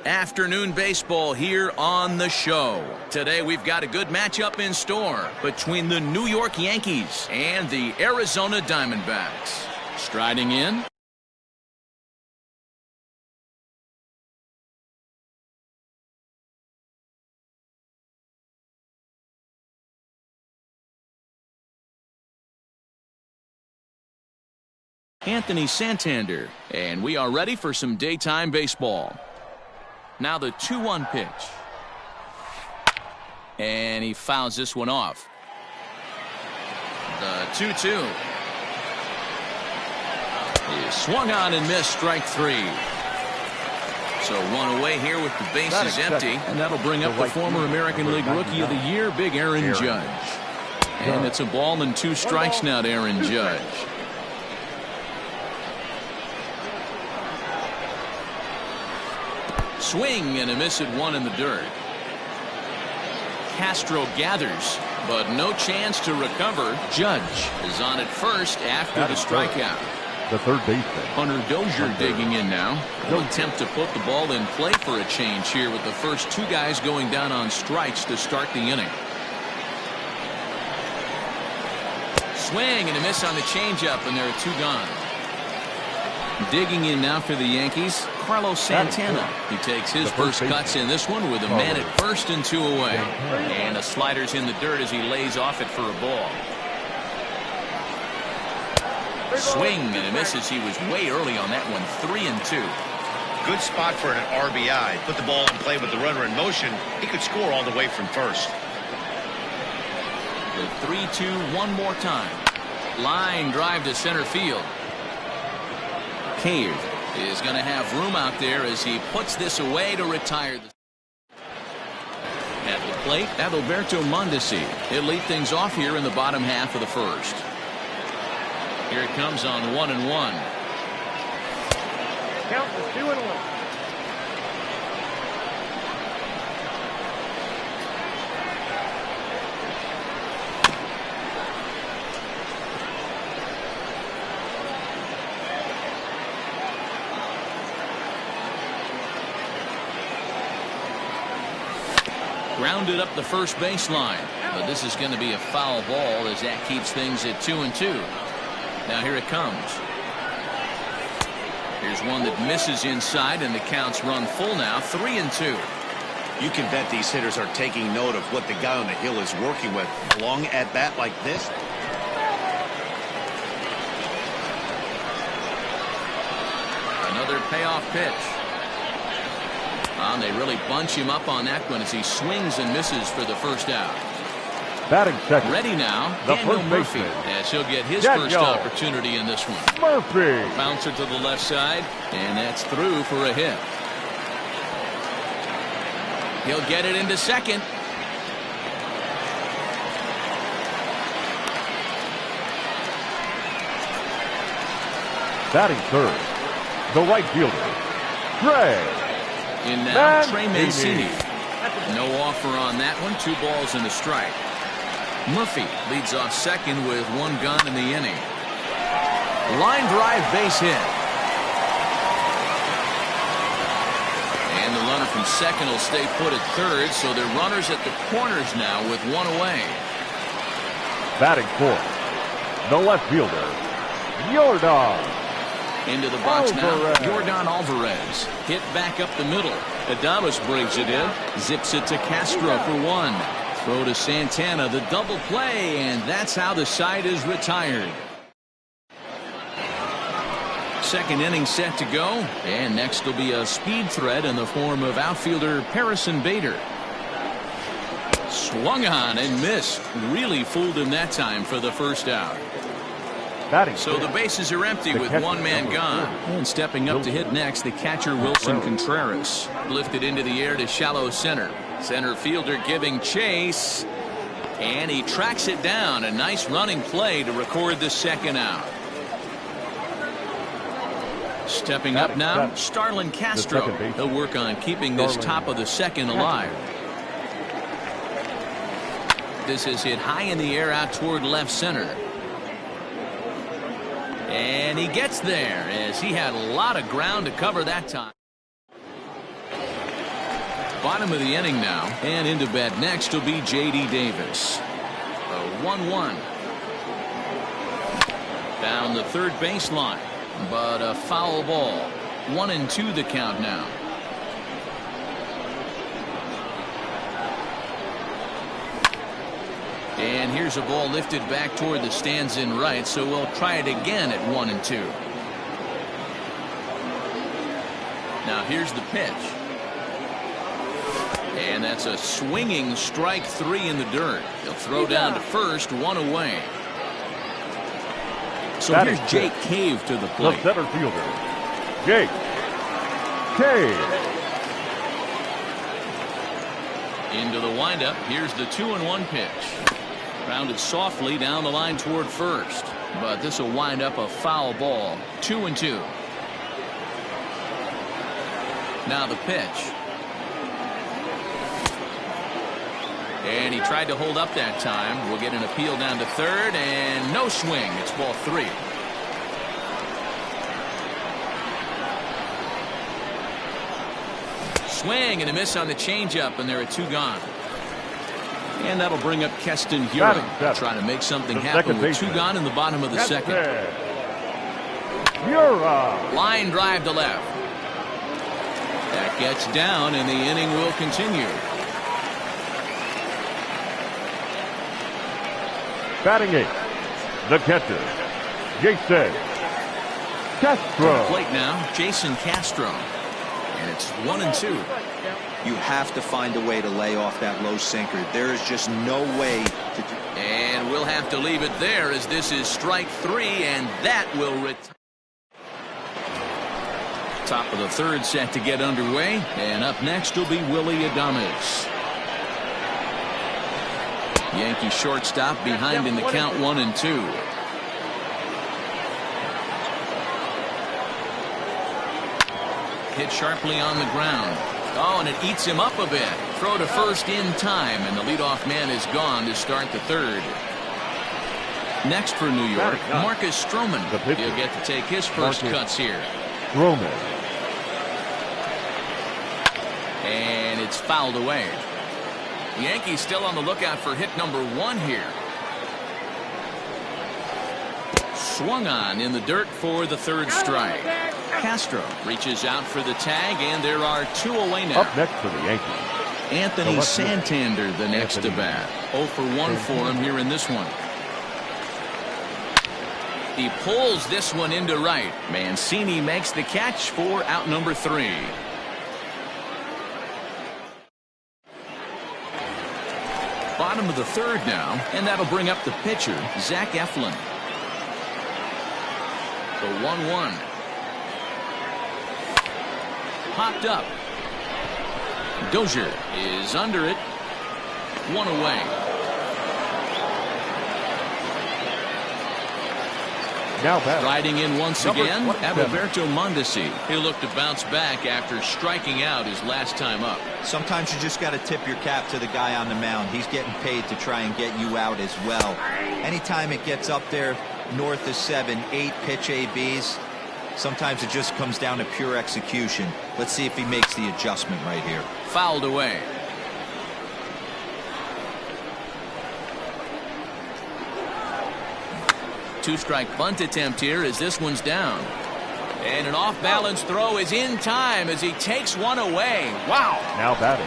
Afternoon baseball here on the show. Today we've got a good matchup in store between the New York Yankees and the Arizona Diamondbacks. Striding in, Anthony Santander, and we are ready for some daytime baseball. Now the 2-1 pitch. And he fouls this one off. The 2-2. He swung on and missed, strike three. So one away here with the bases empty. And that'll bring up the former American League Rookie of the Year, Big Aaron Judge. And it's a ball and 2 strikes now to Aaron Judge. Swing and a miss at 1 in the dirt. Castro gathers, but no chance to recover. Judge is on at first after the strikeout. The third baseman, Hunter Dozier, digging in now. He'll attempt to put the ball in play for a change here with the first 2 guys going down on strikes to start the inning. Swing and a miss on the changeup, and there are 2 gone. Digging in now for the Yankees, Carlos Santana. He takes his first cuts in this one with a man at first and 2 away. And the slider's in the dirt as he lays off it for a ball. Swing and a miss as he was way early on that one. 3-2. Good spot for an RBI. Put the ball in play with the runner in motion. He could score all the way from first. The 3-2 one more time. Line drive to center field. Cave is going to have room out there as he puts this away to retire. At the plate, Adalberto Mondesi. He'll lead things off here in the bottom half of the first. Here it comes on 1-1. Count is 2-1. Grounded up the first baseline, but this is going to be a foul ball as that keeps things at 2-2. Now here it comes. Here's one that misses inside, and the counts run full now. 3-2. You can bet these hitters are taking note of what the guy on the hill is working with. A long at bat like this. Another payoff pitch. And they really bunch him up on that one as he swings and misses for the first out. Batting second. Ready now, the Daniel first Murphy, baseman, as he'll get his first opportunity in this one. Murphy. Bouncer to the left side, and that's through for a hit. He'll get it into second. Batting third, the right fielder, Greg. In now, Trey Mancini. No offer on that one. 2 balls and a strike. Murphy leads off second with 1 gun in the inning. Line drive, base hit. And the runner from second will stay put at third, so they're runners at the corners now with 1 away. Batting fourth, the left fielder, Yordan. Into the box now, Yordan Alvarez. Hit back up the middle. Adames brings it in. Zips it to Castro for 1. Throw to Santana, the double play, and that's how the side is retired. Second inning set to go, and next will be a speed threat in the form of outfielder Harrison Bader. Swung on and missed. Really fooled him that time for the first out. So the bases are empty with 1 man gone. And stepping up to hit next, the catcher Wilson Contreras. Lifted into the air to shallow center. Center fielder giving chase. And he tracks it down. A nice running play to record the second out. Stepping up now, Starlin Castro. He'll work on keeping this top of the second alive. This is hit high in the air out toward left center. And he gets there as he had a lot of ground to cover that time. Bottom of the inning now, and into bat next will be J.D. Davis. A 1-1. Down the third baseline, but a foul ball. 1-2 the count now. And here's a ball lifted back toward the stands in right, so we'll try it again at 1-2. Now here's the pitch. And that's a swinging strike 3 in the dirt. He'll throw down to first, 1 away. So here's Jake Cave to the plate. The center fielder, Jake Cave. Into the windup. Here's the 2-1 pitch. Grounded softly down the line toward first. But this will wind up a foul ball. 2-2. Now the pitch. And he tried to hold up that time. We'll get an appeal down to third, and no swing. It's ball 3. Swing and a miss on the changeup, and there are 2 gone. And that'll bring up Keston Heuring, trying to make something happen with 2 gone in the bottom of the second. Line drive to left. That gets down, and the inning will continue. Batting 8th, the catcher, Jason Castro. On the plate now, Jason Castro. And it's 1-2. You have to find a way to lay off that low sinker. There is just no way to do. And we'll have to leave it there, as this is strike 3, and that will retire. Top of the third set to get underway, and up next will be Willie Adames. Yankee shortstop behind in the count, 1-2. Hit sharply on the ground. Oh, and it eats him up a bit. Throw to first in time, and the leadoff man is gone to start the third. Next for New York, Marcus Stroman. He'll get to take his first cuts here. Stroman. And it's fouled away. The Yankees still on the lookout for hit number 1 here. Swung on in the dirt for the third strike. Castro reaches out for the tag, and there are 2 away now. Up next for the Yankees, Anthony Santander, the next to bat. 0 for 1 for him here in this one. He pulls this one into right. Mancini makes the catch for out number 3. Bottom of the third now, and that'll bring up the pitcher, Zach Eflin. The 1-1. Popped up. Dozier is under it. 1 away. Now riding in once again, Adalberto Mondesi. He'll look to bounce back after striking out his last time up. Sometimes you just got to tip your cap to the guy on the mound. He's getting paid to try and get you out as well. Anytime it gets up there north of 7, 8 pitch ABs, sometimes it just comes down to pure execution. Let's see if he makes the adjustment right here. Fouled away. Two-strike bunt attempt here as this one's down. And an off-balance throw is in time as he takes one away. Wow. Now batting.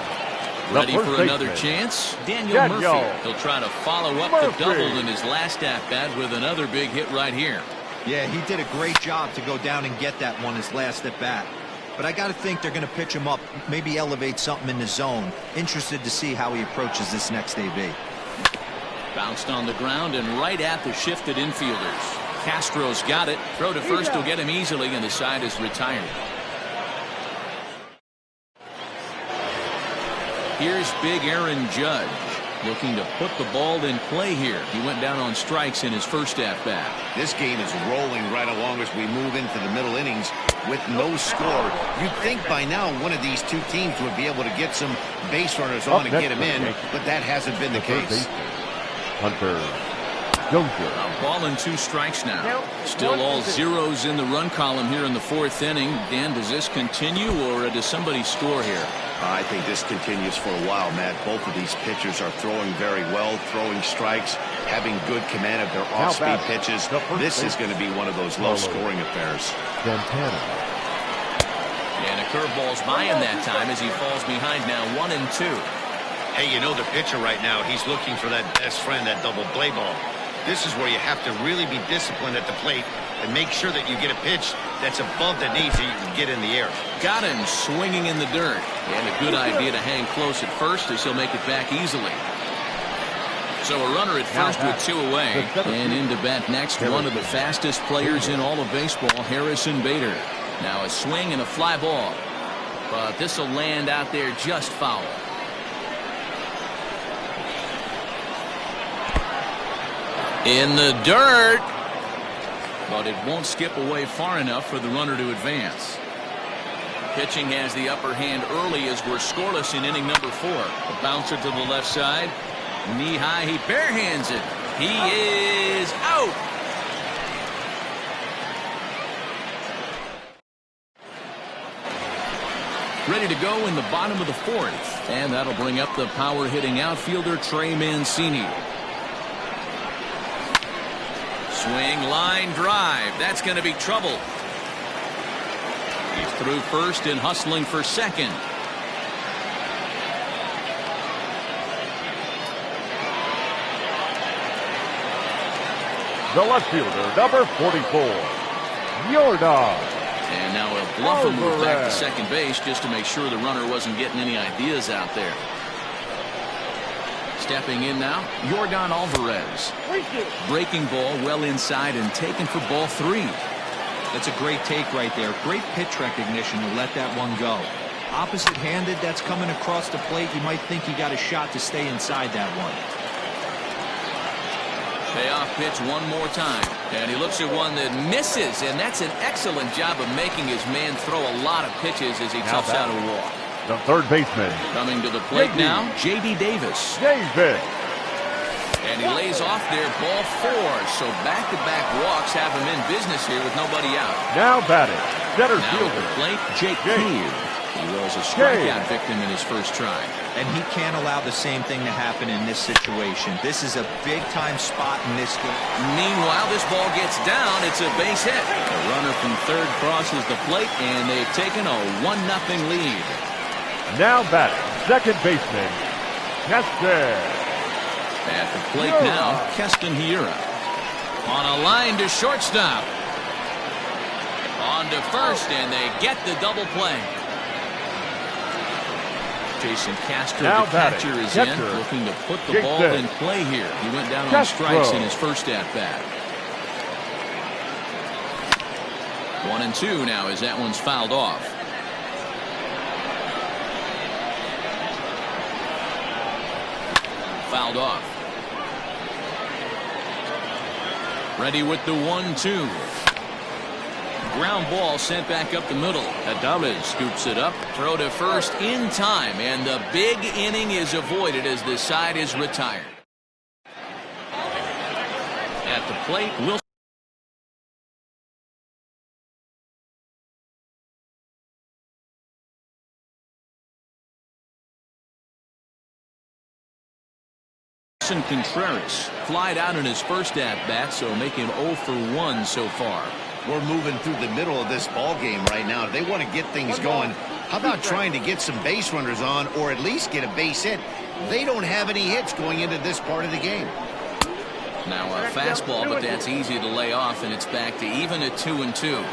Ready for another chance? Daniel Murphy. He'll try to follow up the double in his last at-bat with another big hit right here. Yeah, he did a great job to go down and get that one his last at-bat. But I got to think they're going to pitch him up, maybe elevate something in the zone. Interested to see how he approaches this next AB. Bounced on the ground and right at the shifted infielders. Castro's got it. Throw to first will get him easily, and the side is retired. Here's big Aaron Judge looking to put the ball in play here. He went down on strikes in his first at-bat. This game is rolling right along as we move into the middle innings with no score. You'd think by now one of these two teams would be able to get some base runners on and get them in, but that hasn't been the case. Hunter Dozier. A ball and 2 strikes now. Still all zeros in the run column here in the 4th inning. Dan, does this continue, or does somebody score here? I think this continues for a while, Matt. Both of these pitchers are throwing very well, throwing strikes, having good command of their off-speed pitches. This is going to be one of those low-scoring affairs. Santana. And a curveball's by him that time as he falls behind now 1-2. Hey, you know the pitcher right now, he's looking for that best friend, that double play ball. This is where you have to really be disciplined at the plate and make sure that you get a pitch that's above the knees so you can get in the air. Got him swinging in the dirt. And a good idea to hang close at first as he'll make it back easily. So a runner at first with 2 away. And into bat next, one of the fastest players in all of baseball, Harrison Bader. Now a swing and a fly ball. But this will land out there just foul. In the dirt. But it won't skip away far enough for the runner to advance. Pitching has the upper hand early as we're scoreless in inning number 4. A bouncer to the left side. Knee high, he barehands it. He is out. Ready to go in the bottom of the 4th. And that'll bring up the power hitting outfielder Trey Mancini. Swing, line, drive. That's going to be trouble. He's through first and hustling for second. The left fielder, number 44, Yordan. And now a bluffer move back to second base just to make sure the runner wasn't getting any ideas out there. Stepping in now, Yordan Alvarez. Breaking ball well inside and taken for ball 3. That's a great take right there. Great pitch recognition to let that one go. Opposite-handed, that's coming across the plate. You might think he got a shot to stay inside that one. Payoff pitch one more time. And he looks at one that misses, and that's an excellent job of making his man throw a lot of pitches as he toughs out a walk. The third baseman. Coming to the plate now, J.D. Davis. Davis. And he lays off there, ball 4. So back-to-back walks have him in business here with nobody out. Now batting, center now fielder. At the plate, Jake Cave. He was a strikeout victim in his first try. And he can't allow the same thing to happen in this situation. This is a big-time spot in this game. Meanwhile, this ball gets down. It's a base hit. The runner from third crosses the plate, and they've taken a 1-0 lead. Now batting, second baseman, Keston. At the plate now, Keston Hiura. On a line to shortstop. On to first, and they get the double play. Jason Castro, now the catcher, is in, looking to put the ball in play here. He went down on strikes in his first at-bat. 1-2 now as that one's fouled off. Fouled off. Ready with the 1-2. Ground ball sent back up the middle. Adames scoops it up. Throw to first in time. And the big inning is avoided as the side is retired. At the plate, Wilson. Contreras flied out in his first at-bat, so make him 0 for 1 so far. We're moving through the middle of this ball game right now. If they want to get things going, how about trying to get some base runners on or at least get a base hit? They don't have any hits going into this part of the game. Now a fastball, but that's easy to lay off, and it's back to even at 2-2.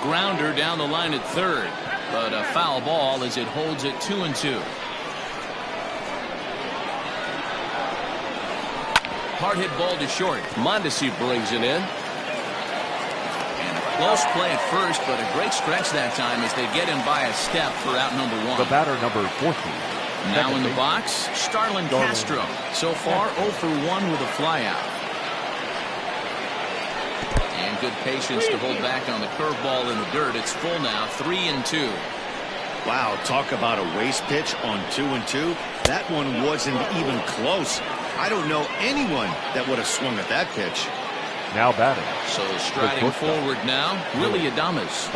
Grounder down the line at third, but a foul ball as it holds at 2-2. Hard hit ball to short. Mondesi brings it in. And a close play at first, but a great stretch that time as they get him by a step for out number 1. The batter, number 14. Now in the box, Starlin Castro. So far 0 for 1 with a flyout. And good patience to hold back on the curveball in the dirt. It's full now, 3-2. Wow, talk about a waste pitch on 2-2. That one wasn't even close. I don't know anyone that would have swung at that pitch. Now batting. So striding forward now, Willie Adames.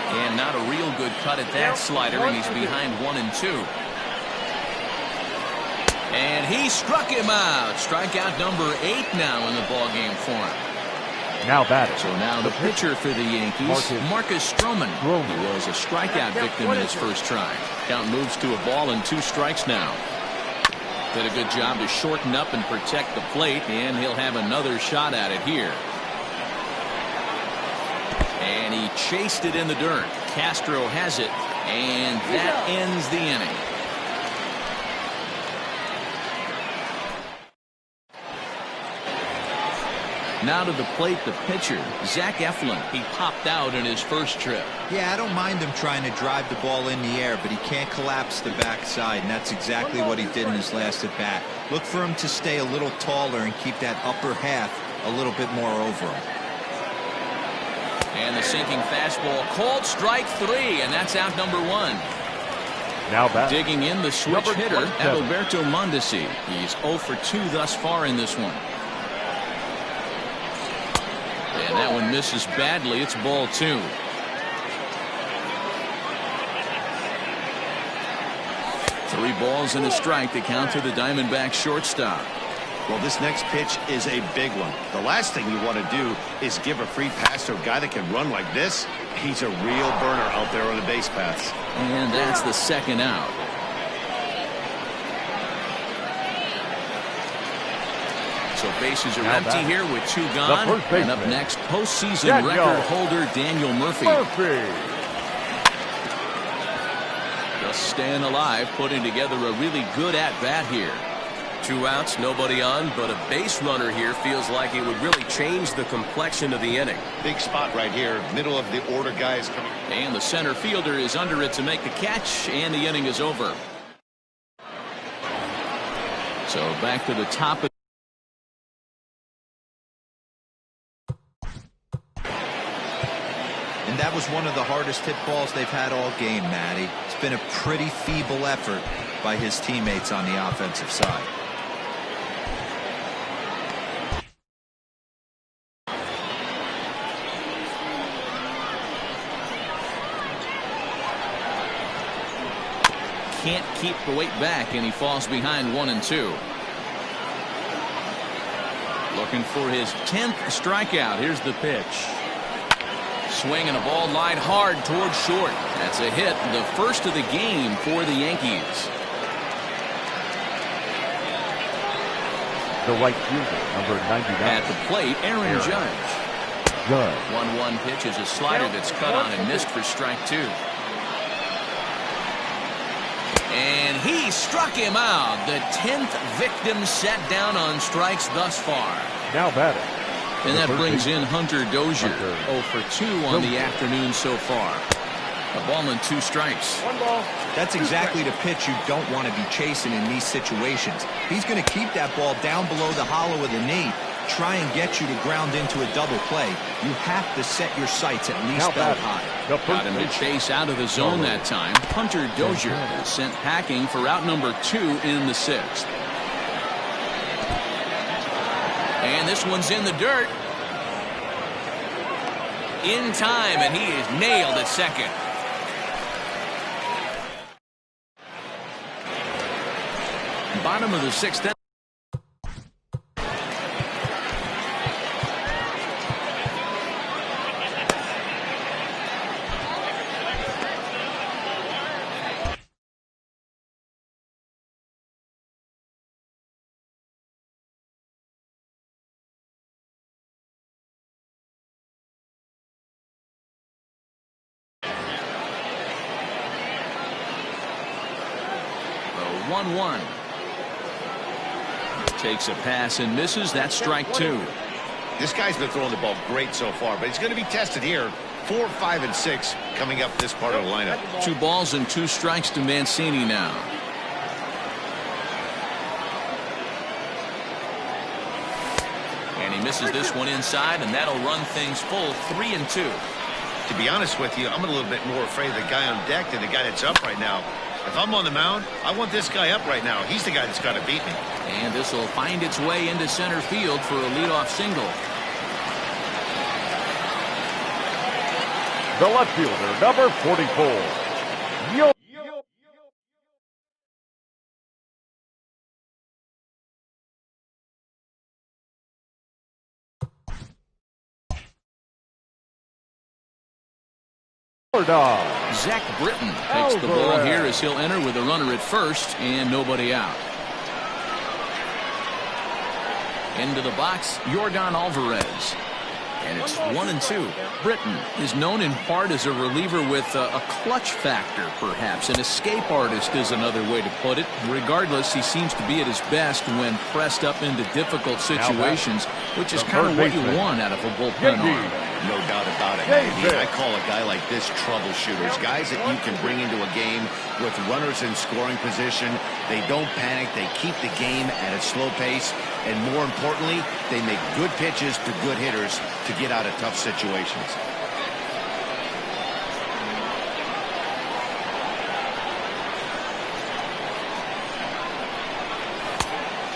And not a real good cut at that slider, and he's behind 1-2. And he struck him out. Strikeout number 8 now in the ballgame for him. Now batting. So now the pitcher for the Yankees, Marcus Stroman. He was a strikeout victim in his first try. Count moves to a ball and 2 strikes now. Did a good job to shorten up and protect the plate, and he'll have another shot at it here. And he chased it in the dirt. Castro has it, and that ends the inning. Now to the plate, the pitcher, Zach Eflin. He popped out in his first trip. Yeah, I don't mind him trying to drive the ball in the air, but he can't collapse the backside, and that's exactly what he did in his last at bat. Look for him to stay a little taller and keep that upper half a little bit more over him. And the sinking fastball called strike 3, and that's out number 1. Now back. Digging in the switch hitter, Adalberto Mondesi. He's 0 for 2 thus far in this one. And that one misses badly. It's ball 2. Three balls and a strike to count to the Diamondback shortstop. Well, this next pitch is a big one. The last thing you want to do is give a free pass to a guy that can run like this. He's a real burner out there on the base paths. And that's the second out. So bases are empty here with 2 gone. And up next, postseason record holder Daniel Murphy. Just staying alive, putting together a really good at-bat here. 2 outs, nobody on, but a base runner here feels like it would really change the complexion of the inning. Big spot right here, middle of the order guys coming. And the center fielder is under it to make the catch, and the inning is over. So back to the top of And that was one of the hardest hit balls they've had all game, Matty. It's been a pretty feeble effort by his teammates on the offensive side. can't keep the weight back, and he falls behind 1-2. Looking for his 10th strikeout. Here's the pitch. Swing and a ball lined hard towards short. That's a hit, the first of the game for the Yankees. The right fielder, number 99. At the plate, Aaron Judge. 1-1 pitch is a slider that's cut on and missed for strike 2. And he struck him out. The 10th victim set down on strikes thus far. Now batting. And that brings in Hunter Dozier. 0 for 2 on the afternoon so far. A ball and 2 strikes. 1 ball. That's exactly the pitch you don't want to be chasing in these situations. He's going to keep that ball down below the hollow of the knee, try and get you to ground into a double play. You have to set your sights at least belt high. Got him to chase out of the zone that time. Hunter Dozier is sent packing for out number 2 in the 6th. And this one's in the dirt. In time, and he is nailed at second. Bottom of the 6th. The 1-1. Takes a pass and misses. That's strike 2. This guy's been throwing the ball great so far, but he's going to be tested here. 4, 5, and 6 coming up this part of the lineup. 2 balls and 2 strikes to Mancini now. And he misses this one inside, and that'll run things full 3-2. To be honest with you, I'm a little bit more afraid of the guy on deck than the guy that's up right now. If I'm on the mound, I want this guy up right now. He's the guy that's got to beat me. And this will find its way into center field for a leadoff single. The left fielder, number 44. Zach Britton takes the ball here as he'll enter with a runner at first and nobody out. Into the box, Yordan Alvarez. And it's 1-2. Britton is known in part as a reliever with a clutch factor, perhaps. An escape artist is another way to put it. Regardless, he seems to be at his best when pressed up into difficult situations, which is kind of what you want out of a bullpen arm. No doubt about it. I call a guy like this troubleshooters. Guys that you can bring into a game with runners in scoring position. They don't panic. They keep the game at a slow pace. And more importantly, they make good pitches to good hitters to get out of tough situations.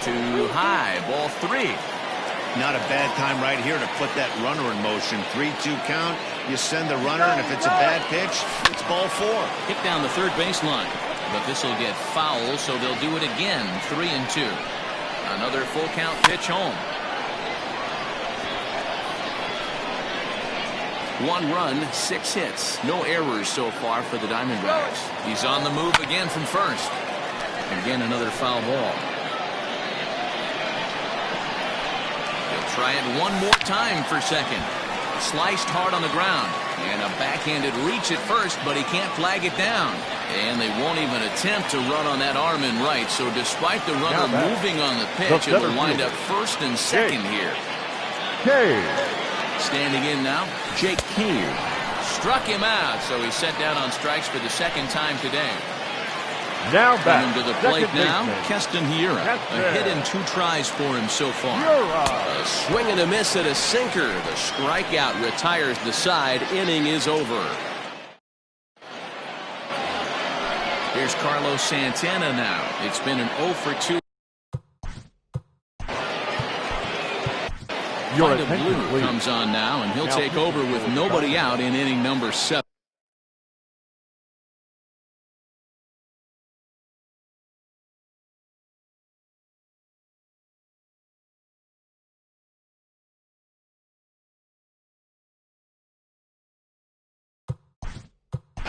Too high, ball 3. Not a bad time right here to put that runner in motion. 3-2 count. You send the runner, and if it's a bad pitch, it's ball 4. Hit down the third baseline. But this will get foul, so they'll do it again. 3-2. Another full count pitch home. 1 run, 6 hits. No errors so far for the Diamondbacks. He's on the move again from first. Again, another foul ball. He'll try it one more time for second. Sliced hard on the ground. And a backhanded reach at first, but he can't flag it down. And they won't even attempt to run on that arm in right. So despite the runner moving on the pitch, it will wind up first and second here. Standing in now, Jake Cave. Struck him out, so he's set down on strikes for the second time today. Now back. Coming to the plate now, Keston Hiura. A hit and 2 tries for him so far. A swing and a miss at a sinker. The strikeout retires the side. Inning is over. Here's Carlos Santana now. It's been an 0 for 2. Vida Blue comes on now, and he'll take over with nobody out in inning number 7.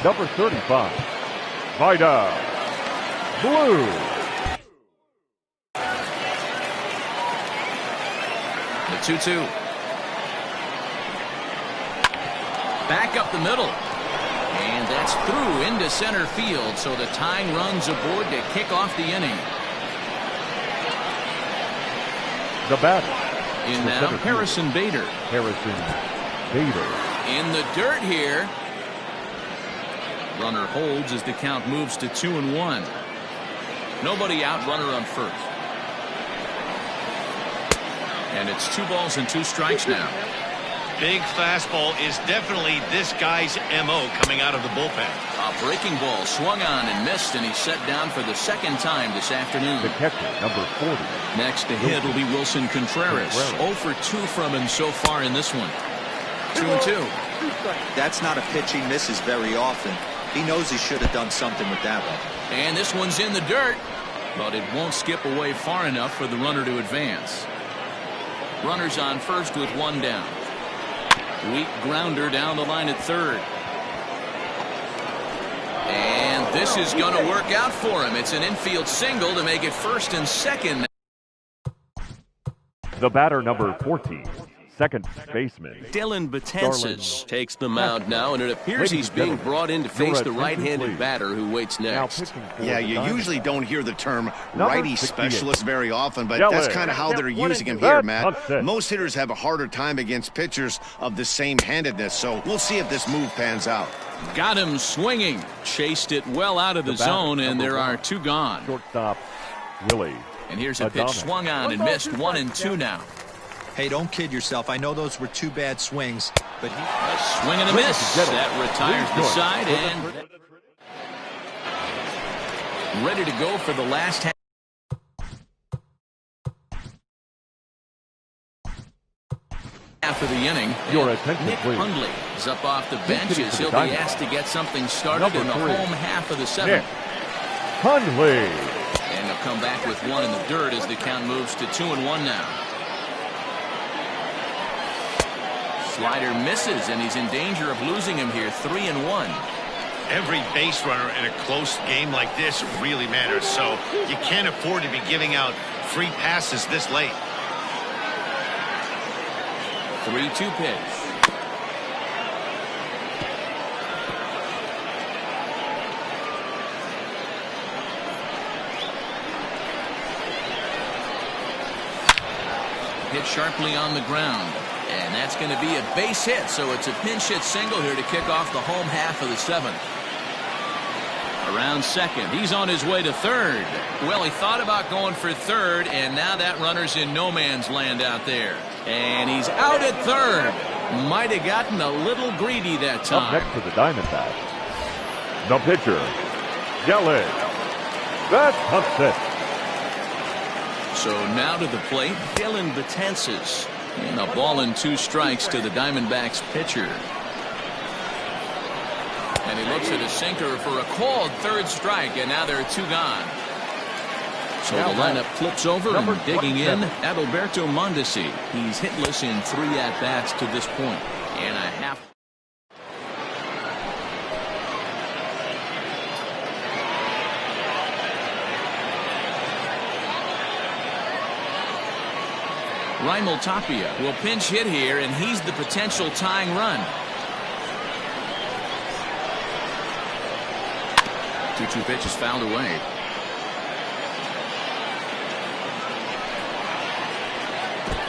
Number 35, Vida Blue. The 2-2. Back up the middle. And that's through into center field, so the tying runs aboard to kick off the inning. The batter. In now, Harrison Bader. In the dirt here. Runner holds as the count moves to 2-1. Nobody out, runner on first. And it's 2 balls and 2 strikes now. Big fastball is definitely this guy's MO coming out of the bullpen. A breaking ball swung on and missed, and he's set down for the second time this afternoon. The catcher, number 40. Next to hit will be Wilson Contreras. 0 for 2 from him so far in this one. 2-2. That's not a pitch he misses very often. He knows he should have done something with that one. And this one's in the dirt, but it won't skip away far enough for the runner to advance. Runners on first with 1 down. Weak grounder down the line at third. And this is going to work out for him. It's an infield single to make it first and second. The batter, number 14. Second baseman Dylan Betances takes the mound now, and it appears he's being brought in to face the right-handed batter who waits next. Yeah, you usually don't hear the term righty specialist very often, but that's kind of how they're using him here, Matt. Most hitters have a harder time against pitchers of the same handedness, so we'll see if this move pans out. Got him swinging. Chased it well out of the zone, and there are 2 gone. Shortstop, Willie. And here's a pitch swung on and missed. 1-2 now. Hey, don't kid yourself. I know those were 2 bad swings, but a swing and a miss. That retires the side, and ready to go for the last half. half of the inning. Your attention, Nick please. Hundley is up off the bench as he'll be asked to get something started in the home half of the seventh. Hundley. And he'll come back with one in the dirt as the count moves to 2-1 now. Slider misses, and he's in danger of losing him here. 3-1. Every base runner in a close game like this really matters, so you can't afford to be giving out free passes this late. 3-2 pitch. Hit sharply on the ground. And that's going to be a base hit, so it's a pinch hit single here to kick off the home half of the seventh. Around second, he's on his way to third. Well, he thought about going for third, and now that runner's in no man's land out there. And he's out at third. Might have gotten a little greedy that time. Up next to the Diamondbacks, the pitcher, Yelich. That pumps it. So now to the plate, Dylan Betances. And a ball and 2 strikes to the Diamondbacks pitcher. And he looks at a sinker for a called third strike, and now there are 2 gone. So the lineup flips over and digging in, Adalberto Mondesi. He's hitless in 3 at-bats to this point. And a half. Raimel Tapia will pinch hit here, and he's the potential tying run. 2-2 pitch is fouled away.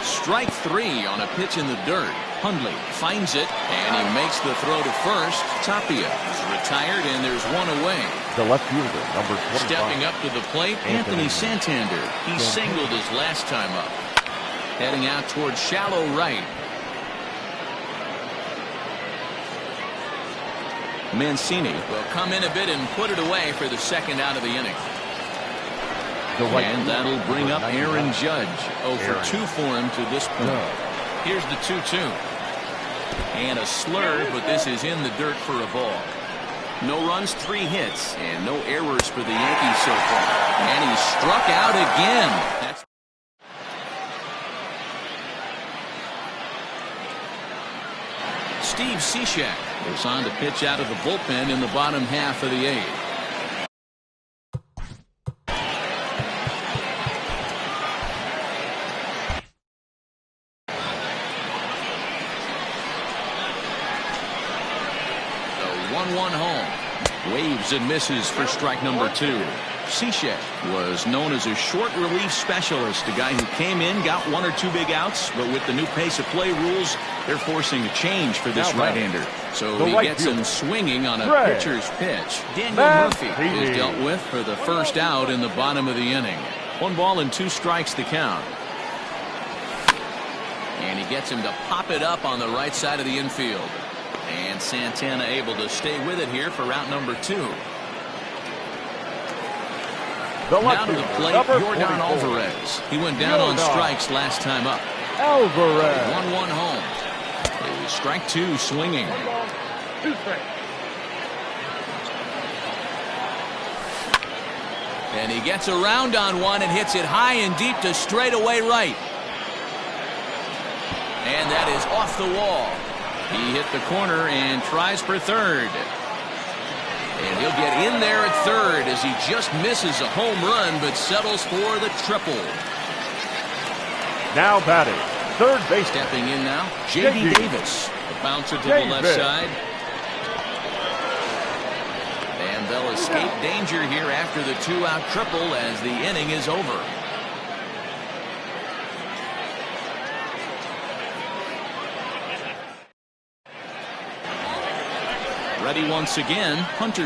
Strike 3 on a pitch in the dirt. Hundley finds it, and he makes the throw to first. Tapia is retired, and there's 1 away. The left fielder, number 25. Stepping up to the plate, Anthony Santander. He singled his last time up. Heading out towards shallow right. Mancini will come in a bit and put it away for the second out of the inning. And that'll bring up Aaron Judge. 0 for 2 for him to this point. Here's the 2-2. And a slur, but this is in the dirt for a ball. No runs, 3 hits, and no errors for the Yankees so far. And he's struck out again. That's Steve Cishek goes on to pitch out of the bullpen in the bottom half of the 8th. The 1-1 home. Waves and misses for strike number 2. Cishek was known as a short relief specialist, a guy who came in, got 1 or 2 big outs, but with the new pace of play rules, they're forcing a change for this right-hander. So he gets him swinging on a pitcher's pitch. Daniel Murphy is dealt with for the first out in the bottom of the inning. 1 ball and 2 strikes to count. And he gets him to pop it up on the right side of the infield. And Santana able to stay with it here for route number 2. Now to the plate, Yordan Alvarez. He went down on strikes last time up. Alvarez. 1-1 home. It was strike 2 swinging. And he gets around on one and hits it high and deep to straightaway right. And that is off the wall. He hit the corner and tries for third. And he'll get in there at third as he just misses a home run but settles for the triple. Now batting, third base. Stepping in now, J.D. Davis. The bouncer to the left side. And they'll escape danger here after the 2-out triple as the inning is over. Ready once again, Hunter.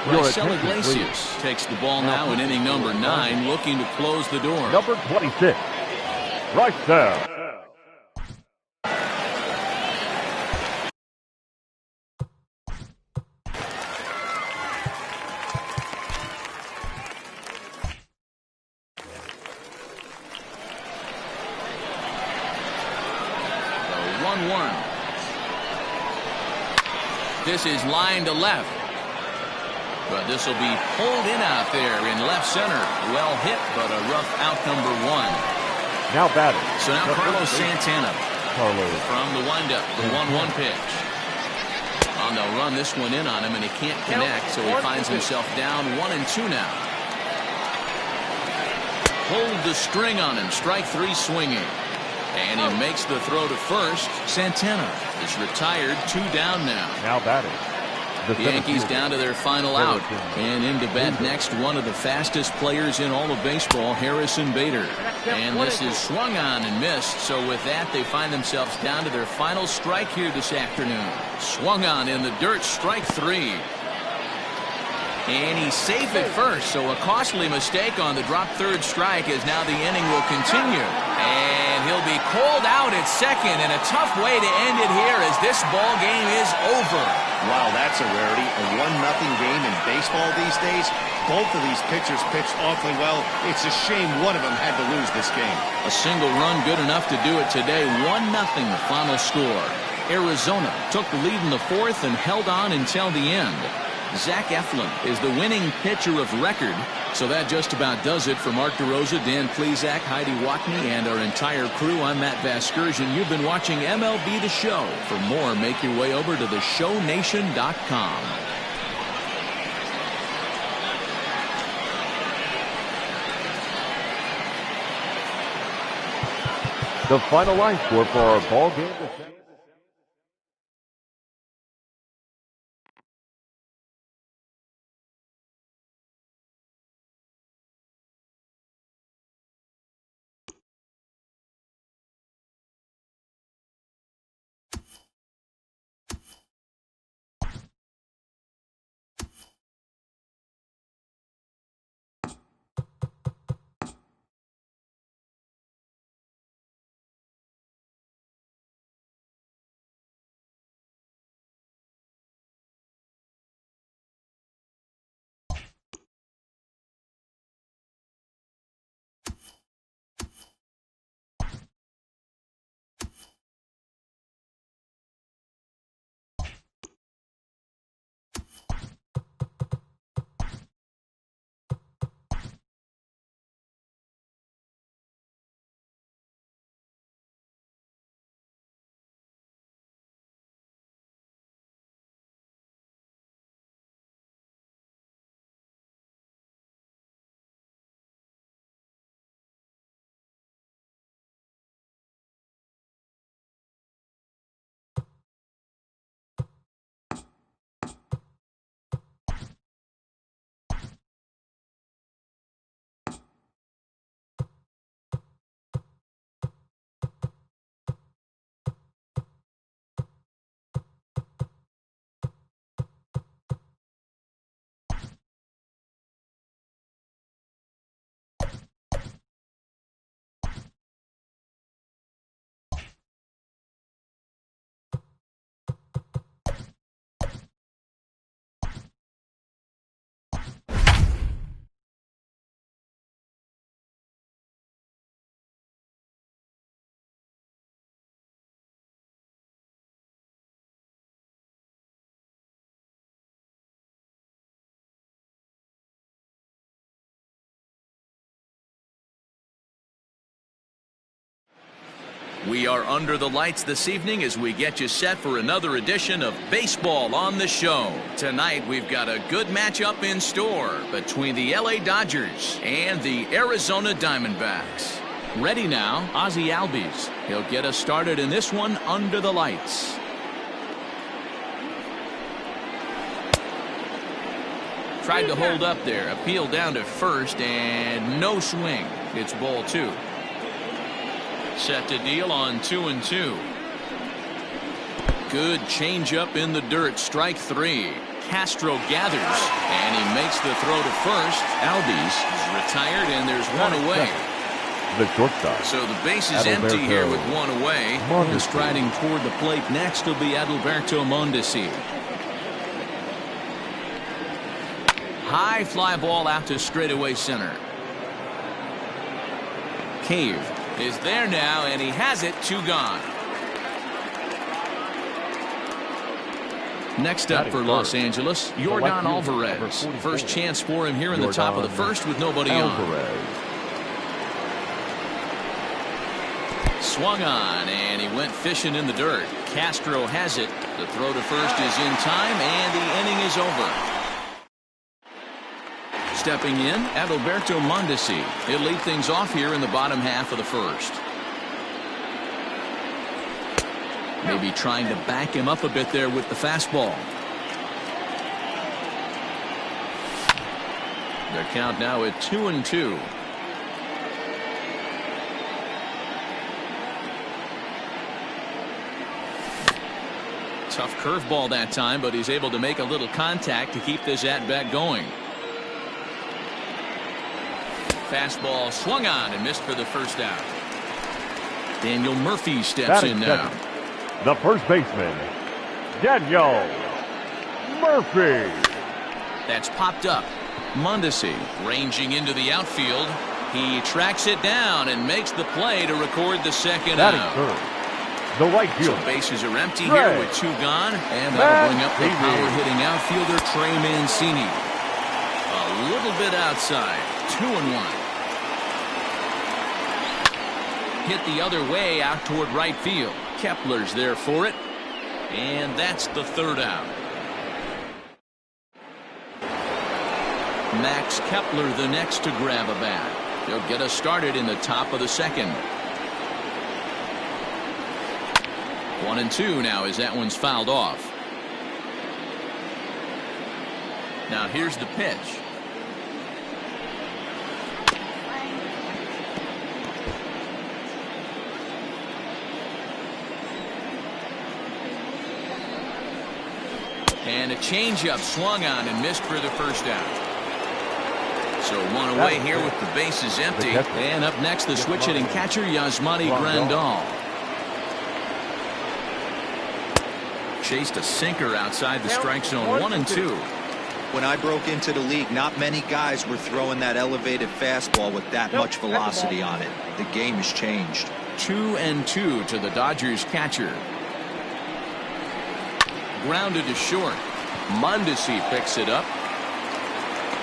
Marcel Iglesias takes the ball now in inning number 9, looking to close the door. Number 26, right there. 1-1. This is line to left. But this will be pulled in out there in left center. Well hit, but a rough out, number 1. Now batting. So now Carlos Santana from the windup, the 1-1 pitch. And they'll run this one in on him, and he can't connect, so he finds himself down 1-2 now. Pulled the string on him, strike 3 swinging. And he makes the throw to first. Santana is retired, 2 down now. Now batting. The Yankees down to their final out. And in to bat next, one of the fastest players in all of baseball, Harrison Bader. And this is swung on and missed. So with that, they find themselves down to their final strike here this afternoon. Swung on in the dirt, strike 3. And he's safe at first, so a costly mistake on the drop third strike, as now the inning will continue. And he'll be called out at second, and a tough way to end it here as this ball game is over. Wow, that's a rarity. A 1-0 game in baseball these days. Both of these pitchers pitched awfully well. It's a shame one of them had to lose this game. A single run good enough to do it today. 1-0 the final score. Arizona took the lead in the 4th and held on until the end. Zach Eflin is the winning pitcher of record. So that just about does it for Mark DeRosa, Dan Plesac, Heidi Watney, and our entire crew. I'm Matt Vasgersian. You've been watching MLB The Show. For more, make your way over to theshownation.com. The final line score for our ball game. We are under the lights this evening as we get you set for another edition of Baseball on the Show. Tonight we've got a good matchup in store between the LA Dodgers and the Arizona Diamondbacks. Ready now, Ozzie Albies. He'll get us started in this one under the lights. Tried to hold up there, appeal down to first, and no swing. It's ball 2. Set to deal on 2-2. Good changeup in the dirt, strike 3. Castro gathers, and he makes the throw to first. Albies is retired, and there's one away. The shortstop. So the base is empty here with one away. And striding toward the plate next will be Adalberto Mondesi. High fly ball out to straightaway center. Cave is there now, and he has it, 2 gone. Next up for Los Angeles, Yordan Alvarez. First chance for him here in the top of the first with nobody on. Swung on, and he went fishing in the dirt. Castro has it. The throw to first is in time, and the inning is over. Stepping in, Adalberto Mondesi. He'll lead things off here in the bottom half of the first. Maybe trying to back him up a bit there with the fastball. The count now at 2-2. Tough curveball that time, but he's able to make a little contact to keep this at-bat going. Fastball swung on and missed for the first out. Daniel Murphy steps in now. The first baseman, Daniel Murphy. That's popped up. Mondesi ranging into the outfield. He tracks it down and makes the play to record the second out. The right field. So bases are empty here with 2 gone, and that'll bring up the power-hitting outfielder Trey Mancini. A little bit outside, 2-1. Hit the other way out toward right field. Kepler's there for it, and that's the third out. Max Kepler the next to grab a bat. He'll get us started in the top of the second. 1-2 now as that one's fouled off. Now here's the pitch. And a changeup swung on and missed for the first out. So one away here with the bases empty. And up next, the switch-hitting catcher, Yasmani Grandal. Chased a sinker outside the strike zone. 1-2. When I broke into the league, not many guys were throwing that elevated fastball with that much velocity on it. The game has changed. 2-2 to the Dodgers catcher. Grounded to short. Mondesi picks it up.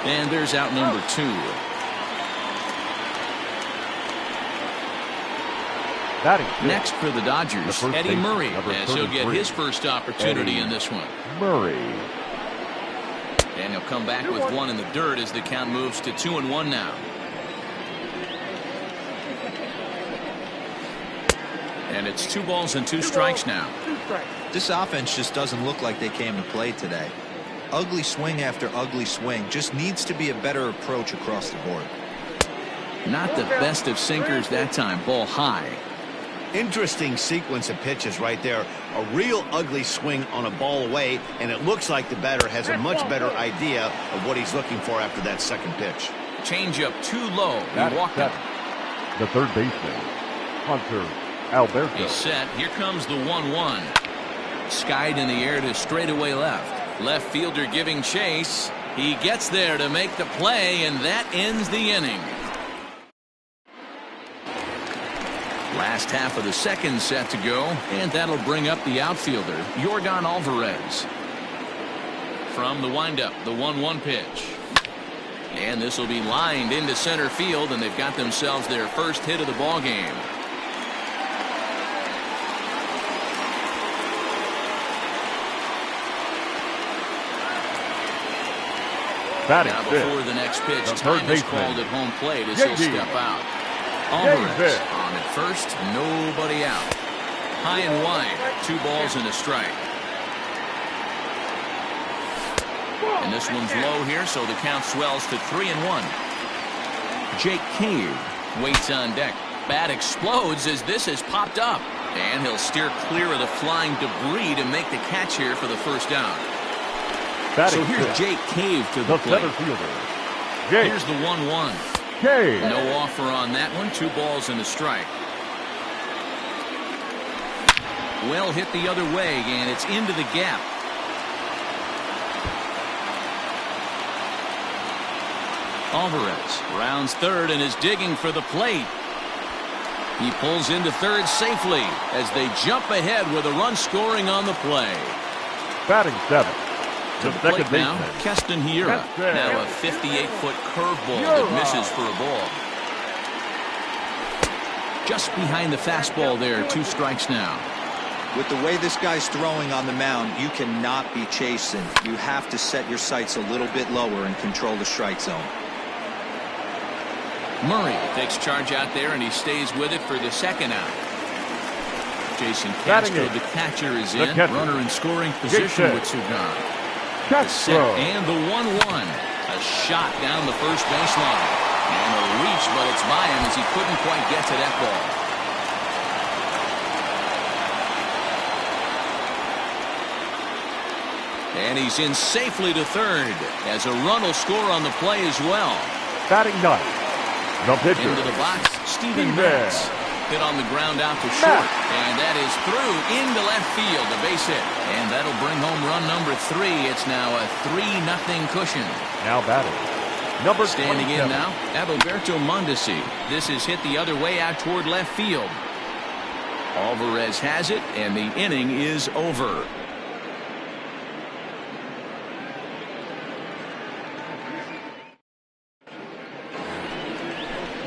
And there's out number 2. Next for the Dodgers, Eddie Murray, as he'll get his first opportunity in this one. Murray. And he'll come back with one in the dirt as the count moves to 2-1 now. And it's 2 balls and 2 strikes now. This offense just doesn't look like they came to play today. Ugly swing after ugly swing. Just needs to be a better approach across the board. Not the best of sinkers that time. Ball high. Interesting sequence of pitches right there. A real ugly swing on a ball away, and it looks like the batter has a much better idea of what he's looking for after that second pitch. Change up too low. He walked up. The third baseman, Hunter Alberto. He's set. Here comes the 1-1. Skied in the air to straightaway left. Left fielder giving chase. He gets there to make the play, and that ends the inning. Last half of the second set to go, and that'll bring up the outfielder, Yordan Alvarez. From the windup, the 1-1 pitch. And this will be lined into center field, and they've got themselves their first hit of the ball game. Now before the next pitch, time is called at home plate as he'll step out. Alvarez on at first, nobody out. High and wide, 2 balls and a strike. And this one's low here, so the count swells to 3-1. Jake Cave waits on deck. Bat explodes as this has popped up. And he'll steer clear of the flying debris to make the catch here for the first out. So here's Jake Cave to the plate. Here's the 1-1. No offer on that one. 2 balls and a strike. Well hit the other way, and it's into the gap. Alvarez rounds third and is digging for the plate. He pulls into third safely as they jump ahead with a run scoring on the play. Batting 7. To the plate now, Keston Hiura. Now a 58-foot curveball that misses for a ball. Just behind the fastball there, 2 strikes now. With the way this guy's throwing on the mound, you cannot be chasing. You have to set your sights a little bit lower and control the strike zone. Murray takes charge out there, and he stays with it for the second out. Jason Castro, the catcher, is in. Runner in scoring position with Sugan. The set and the 1-1. A shot down the first baseline. And a reach, but it's by him as he couldn't quite get to that ball. And he's in safely to third as a run will score on the play as well. Batting 9. The pitcher. Into the box, Steven Matz. Hit on the ground out to short. And that is through into left field, a base hit. And that'll bring home run number 3. It's now a 3-0 cushion. Now batting. Number standing 27. in now, Adalberto Mondesi. This is hit the other way out toward left field. Alvarez has it, and the inning is over.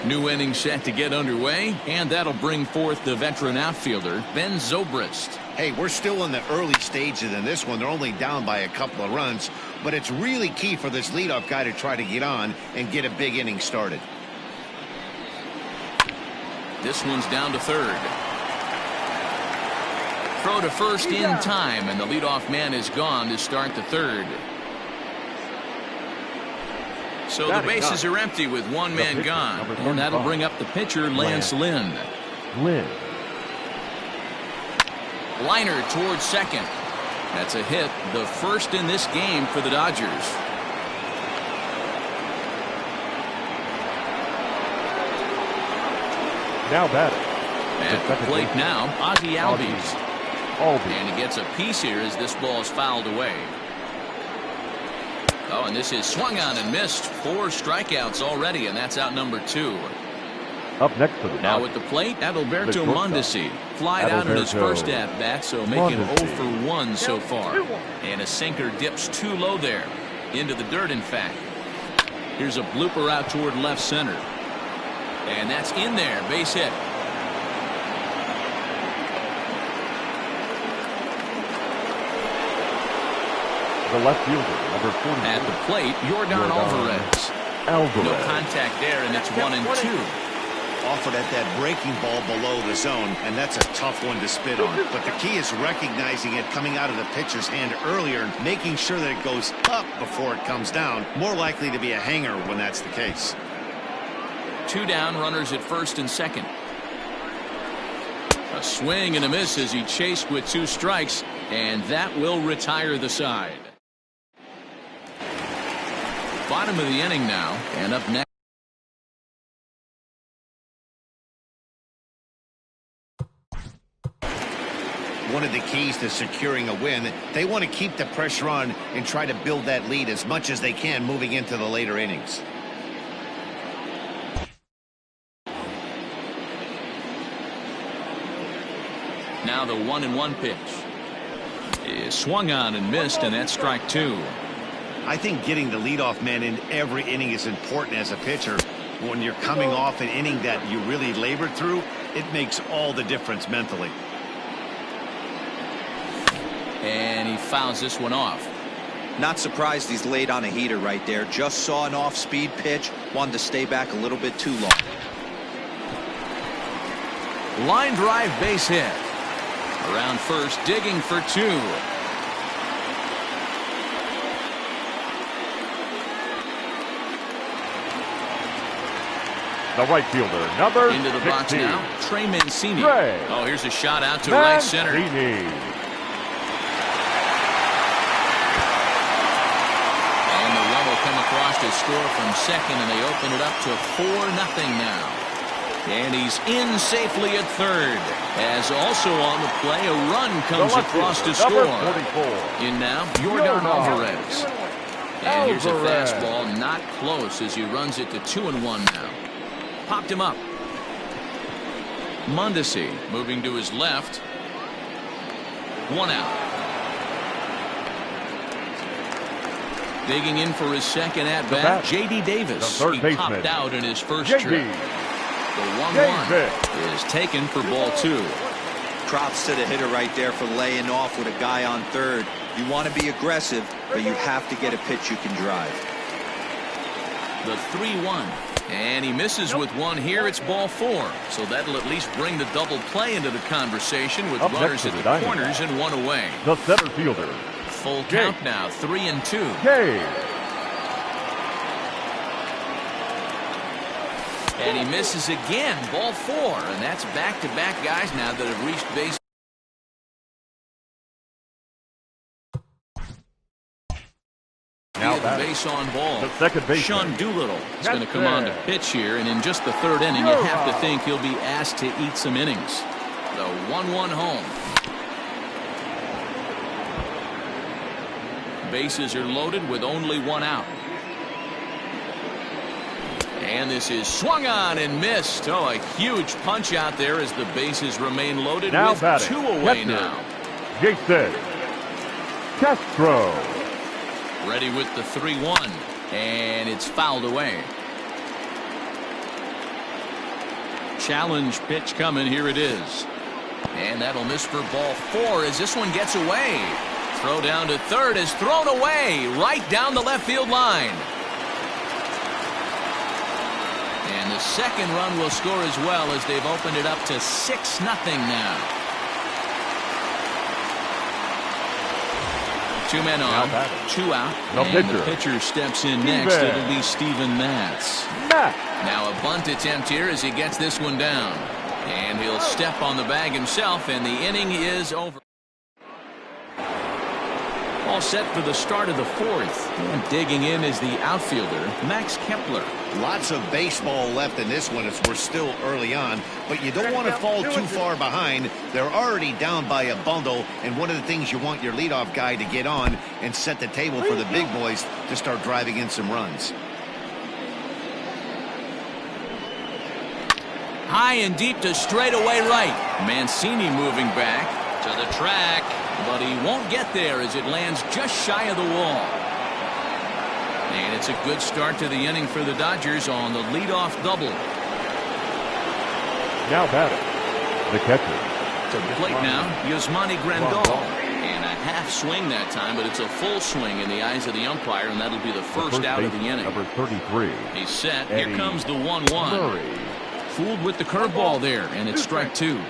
New inning set to get underway, and that'll bring forth the veteran outfielder, Ben Zobrist. Hey, we're still in the early stages in this one. They're only down by a couple of runs, but it's really key for this leadoff guy to try to get on and get a big inning started. This one's down to third. Throw to first in time, and the leadoff man is gone to start the third. So the bases are empty with one man gone. And that'll bring up the pitcher, Lance Lynn. Liner towards second. That's a hit, the first in this game for the Dodgers. Now batting. At the plate now, Ozzie Albies. And he gets a piece here as this ball is fouled away. Oh, and this is swung on and missed. 4 strikeouts already, and that's out number 2. Up next to the now at the plate, Adalberto Mondesi. Flied out in his first at-bat, so making 0 for 1 so far. And a sinker dips too low there. Into the dirt, in fact. Here's a blooper out toward left center. And that's in there. Base hit. The left fielder, number 40. At the plate, Yordan Alvarez. No contact there, and it's 1-2. Offered at that breaking ball below the zone, and that's a tough one to spit on. But the key is recognizing it coming out of the pitcher's hand earlier and making sure that it goes up before it comes down. More likely to be a hanger when that's the case. 2 down, runners at first and second. A swing and a miss as he chased with 2 strikes, and that will retire the side. Bottom of the inning now, and up next. One of the keys to securing a win, they want to keep the pressure on and try to build that lead as much as they can moving into the later innings. Now the 1-1 pitch is swung on and missed, and that's strike 2. I think getting the leadoff man in every inning is important as a pitcher. When you're coming off an inning that you really labored through, it makes all the difference mentally. And he fouls this one off. Not surprised he's laid on a heater right there. Just saw an off-speed pitch. Wanted to stay back a little bit too long. Line drive base hit. Around first, digging for 2. The right fielder, number into the 16. box now, Trey Mancini. Oh, here's a shot out to Mancini. right center. And the run will come across to score from second, and they open it up to 4-0 now. And he's in safely at third. As also on the play, a run comes across to score. In now, Yordan Alvarez. And here's a fastball, not close, as he runs it to 2-1 now. Popped him up. Mondesi moving to his left. 1 out. Digging in for his second at-bat, J.D. Davis. He popped out in his first trip. The 1-1 is taken for ball 2. Props to the hitter right there for laying off with a guy on third. You want to be aggressive, but you have to get a pitch you can drive. The 3-1. And he misses with one here. It's ball 4. So that'll at least bring the double play into the conversation with runners at the corners and one away. The center fielder. Full count now, 3-2. And he misses again, ball 4. And that's back-to-back guys now that have reached base. Now the base on ball. The second baseman. Sean Doolittle is going to come on to pitch here, and in just the third inning, you have to think he'll be asked to eat some innings. The 1-1 home. Bases are loaded with only one out. And this is swung on and missed. Oh, a huge punch out there as the bases remain loaded with batting. 2 away now. Jason Castro. Ready with the 3-1, and it's fouled away. Challenge pitch coming. Here it is. And that'll miss for ball 4 as this one gets away. Throw down to third is thrown away right down the left field line. And the second run will score as well as they've opened it up to 6-0 now. 2 men on, 2 out, and the pitcher steps in next. It'll be Steven Matz. Now a bunt attempt here as he gets this one down. And he'll step on the bag himself, and the inning is over. All set for the start of the 4th. And digging in is the outfielder, Max Kepler. Lots of baseball left in this one as we're still early on, but you don't want to fall too far behind. They're already down by a bundle, and one of the things you want your leadoff guy to get on and set the table for the big boys to start driving in some runs. High and deep to straightaway right. Mancini moving back to the track, but he won't get there as it lands just shy of the wall. And it's a good start to the inning for the Dodgers on the leadoff double. Now batting, the catcher. To the plate now, Yasmani Grandal. And a half swing that time, but it's a full swing in the eyes of the umpire, and that'll be the first out of the inning. Number 33. He's set. Here comes the 1-1. Fooled with the curveball there, and it's strike 2.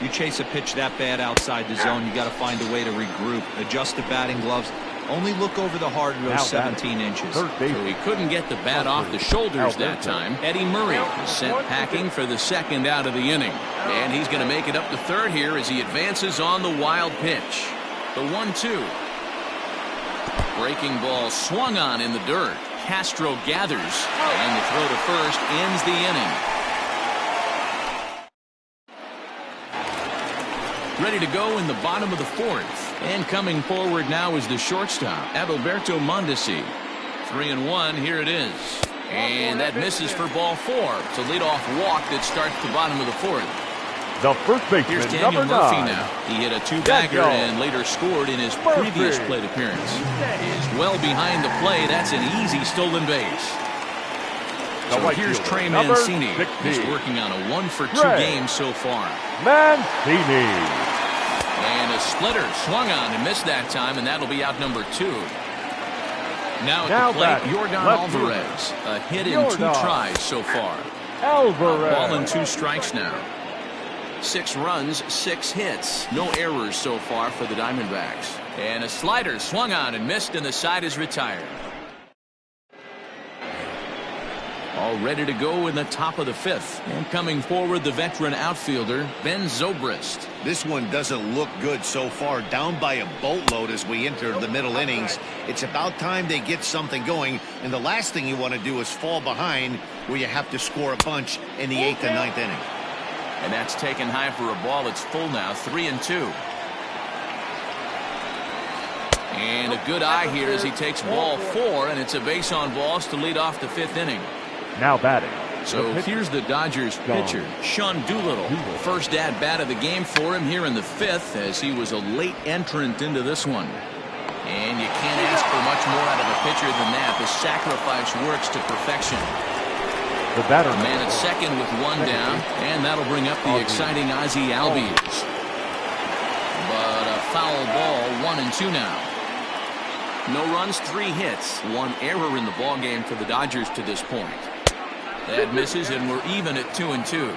You chase a pitch that bad outside the zone, you got to find a way to regroup, adjust the batting gloves. Only look over the hard row 17 inches. So he couldn't get the bat off the shoulders that time. Eddie Murray is sent packing for the second out of the inning. And he's going to make it up to third here as he advances on the wild pitch. The 1-2. Breaking ball swung on in the dirt. Castro gathers, and the throw to first ends the inning. Ready to go in the bottom of the 4th. And coming forward now is the shortstop, Adalberto Mondesi. 3-1, here it is. And that misses for ball 4. It's a leadoff walk that starts the bottom of the 4th. The first baseman, here's Daniel number Murphy 9. now. He hit a 2-bagger and later scored in his previous plate appearance. Is well behind the play. That's an easy stolen base. So here's Trey Mancini. He's working on a 1-for-2 game so far. Mancini. And a splitter swung on and missed that time, and that'll be out number 2. Now at the plate, Yordan Alvarez. A hit in 2 tries so far. Alvarez. Ball and 2 strikes now. 6 runs, 6 hits. No errors so far for the Diamondbacks. And a slider swung on and missed, and the side is retired. All ready to go in the top of the 5th. And coming forward, the veteran outfielder, Ben Zobrist. This one doesn't look good so far. Down by a boatload as we enter the middle innings. It's about time they get something going. And the last thing you want to do is fall behind where you have to score a bunch in the 8th and 9th inning. And that's taken high for a ball. It's full now, 3-2. And a good eye here as he takes ball 4, and it's a base on balls to lead off the 5th inning. Now batting. So here's the Dodgers pitcher, Sean Doolittle. First at bat of the game for him here in the 5th as he was a late entrant into this one. And you can't ask for much more out of a pitcher than that. The sacrifice works to perfection. The batter. Man at second with one down, and that'll bring up the exciting Ozzie Albies. But a foul ball, 1-2 now. No runs, 3 hits, 1 error in the ball game for the Dodgers to this point. That misses, and we're even at 2-2.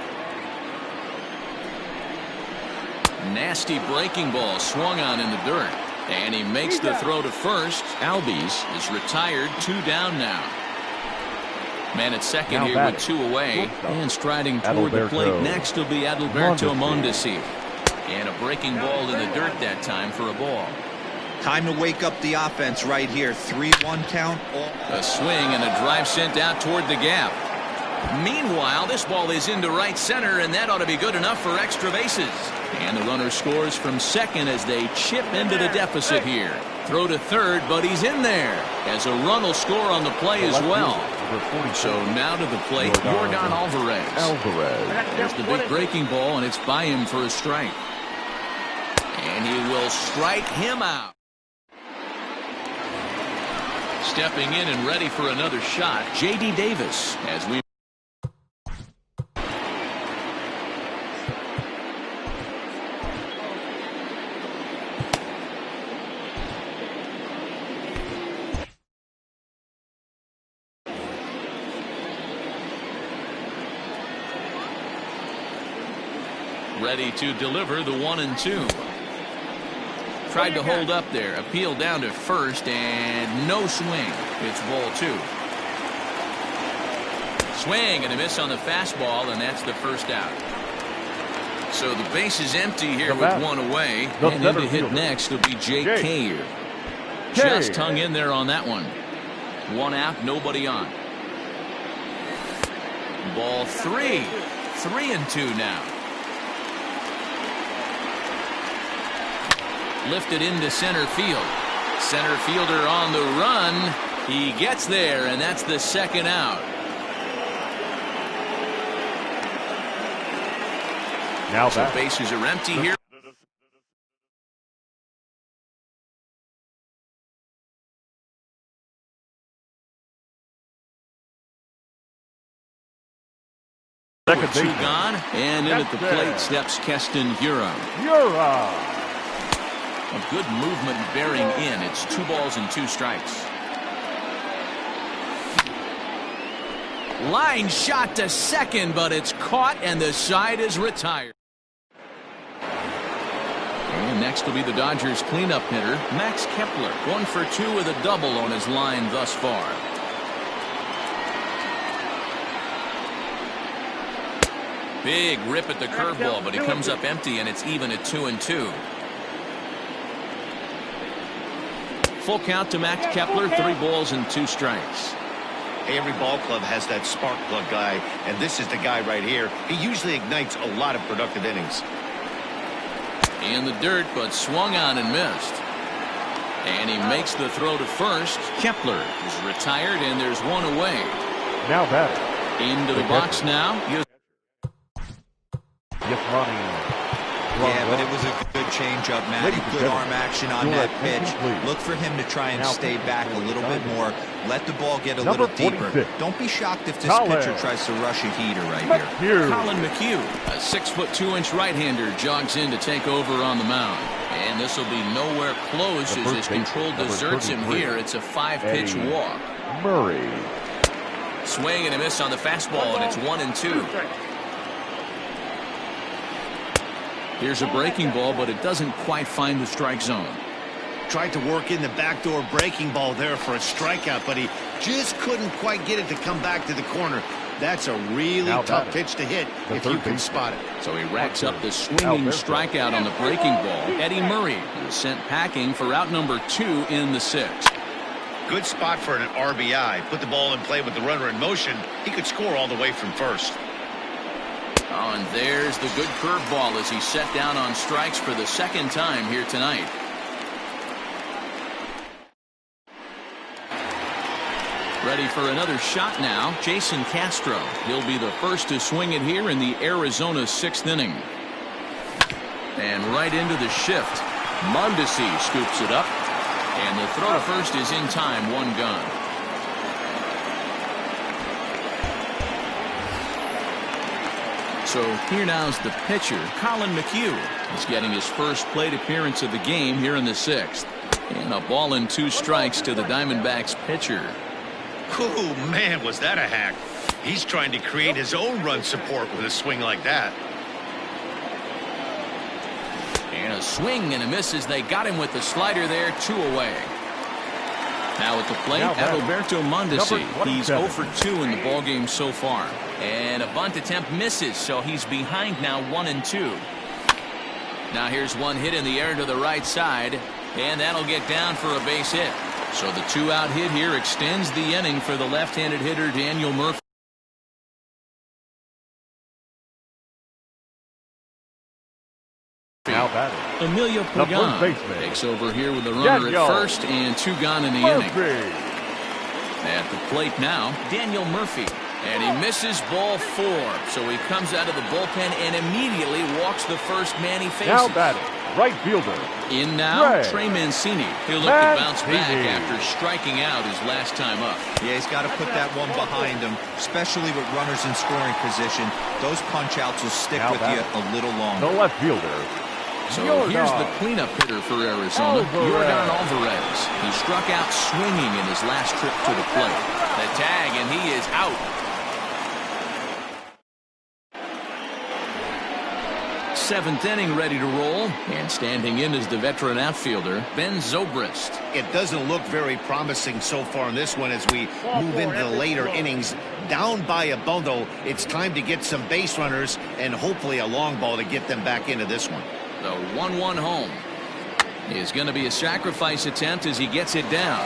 Nasty breaking ball swung on in the dirt, and he makes the throw to first. Albies is retired, 2 down now. Man at second here with 2 away, and striding toward the plate next will be Adalberto Mondesi. And a breaking ball in the dirt that time for a ball. Time to wake up the offense right here. 3-1 count. A swing and a drive sent out toward the gap. Meanwhile, this ball is into right center, and that ought to be good enough for extra bases. And the runner scores from second as they chip into the deficit here. Throw to third, but he's in there, as a run will score on the play as well. So now to the plate, Yordan Alvarez. There's the big breaking ball, and it's by him for a strike. And he will strike him out. Stepping in and ready for another shot, J.D. Davis, as we ready to deliver the 1-2. Tried to hold up there, appeal down to first, and no swing. It's ball 2. Swing and a miss on the fastball, and that's the first out. So the base is empty here with 1 away, and in to hit next will be Jake Cave. Just hung in there on that one. 1 out, nobody on. Ball 3. 3-2 now. Lifted into center field. Center fielder on the run. He gets there, and that's the second out. Now so bases are empty here. Second 2 gone, and in at the plate steps Keston Hiura. A good movement bearing in. It's 2 balls and 2 strikes. Line shot to second, but it's caught, and the side is retired. And next will be the Dodgers cleanup hitter, Max Kepler. 1 for 2 with a double on his line thus far. Big rip at the curveball, but he comes up empty, and it's even at 2-2. Full count to Max Kepler, 3 balls and 2 strikes. Every ball club has that spark plug guy, and this is the guy right here. He usually ignites a lot of productive innings. In the dirt, but swung on and missed. And he makes the throw to first. Kepler is retired, and there's 1 away. Now batter. Into the box now. Yeah, but it was a good changeup, Matty. Good arm action on that pitch. Look for him to try and stay back a little bit more. Let the ball get a little deeper. Don't be shocked if this pitcher tries to rush a heater right here. Colin McHugh, a 6'2" right-hander, jogs in to take over on the mound. And this will be nowhere close as his control deserts him here. It's a 5-pitch walk. Murray. Swing and a miss on the fastball, and it's 1-2. Here's a breaking ball, but it doesn't quite find the strike zone. Tried to work in the backdoor breaking ball there for a strikeout, but he just couldn't quite get it to come back to the corner. That's a really tough pitch to hit if you can spot it. So he racks up the swinging strikeout on the breaking ball. Eddie Murray is sent packing for out number 2 in the 6th. Good spot for an RBI. Put the ball in play with the runner in motion. He could score all the way from first. Oh, and there's the good curveball as he's set down on strikes for the 2nd time here tonight. Ready for another shot now, Jason Castro. He'll be the first to swing it here in the Arizona 6th inning. And right into the shift. Mondesi scoops it up. And the throw to first is in time, one gone. So here now's the pitcher, Colin McHugh. He's getting his first plate appearance of the game here in the 6th. And a ball and 2 strikes to the Diamondbacks pitcher. Oh, man, was that a hack. He's trying to create his own run support with a swing like that. And a swing and a miss as they got him with the slider there, 2 away. Now at the plate, Adalberto Mondesi. He's 0 for 2 in the ballgame so far. And a bunt attempt misses, so he's behind now 1-2. Now here's one hit in the air to the right side, and that'll get down for a base hit. So the 2-out hit here extends the inning for the left-handed hitter Daniel Murphy. Now batting, Emilio Pagan takes over here with a runner at first and 2 gone in the inning. At the plate now, Daniel Murphy. And he misses ball 4. So he comes out of the bullpen and immediately walks the first man he faces. Now batting, right fielder. In now, Trey Mancini. He'll look to bounce back after striking out his last time up. Yeah, he's got to put that one behind him, especially with runners in scoring position. Those punch-outs will stick with you a little longer. The left fielder. So here's the cleanup hitter for Arizona, Yordan Alvarez. He struck out swinging in his last trip to the plate. The tag, and he is out. 7th inning ready to roll, and standing in is the veteran outfielder Ben Zobrist. It doesn't look very promising so far in this one as we move into the later innings. Down by a bundle, it's time to get some base runners and hopefully a long ball to get them back into this one. The 1-1 home is going to be a sacrifice attempt as he gets it down.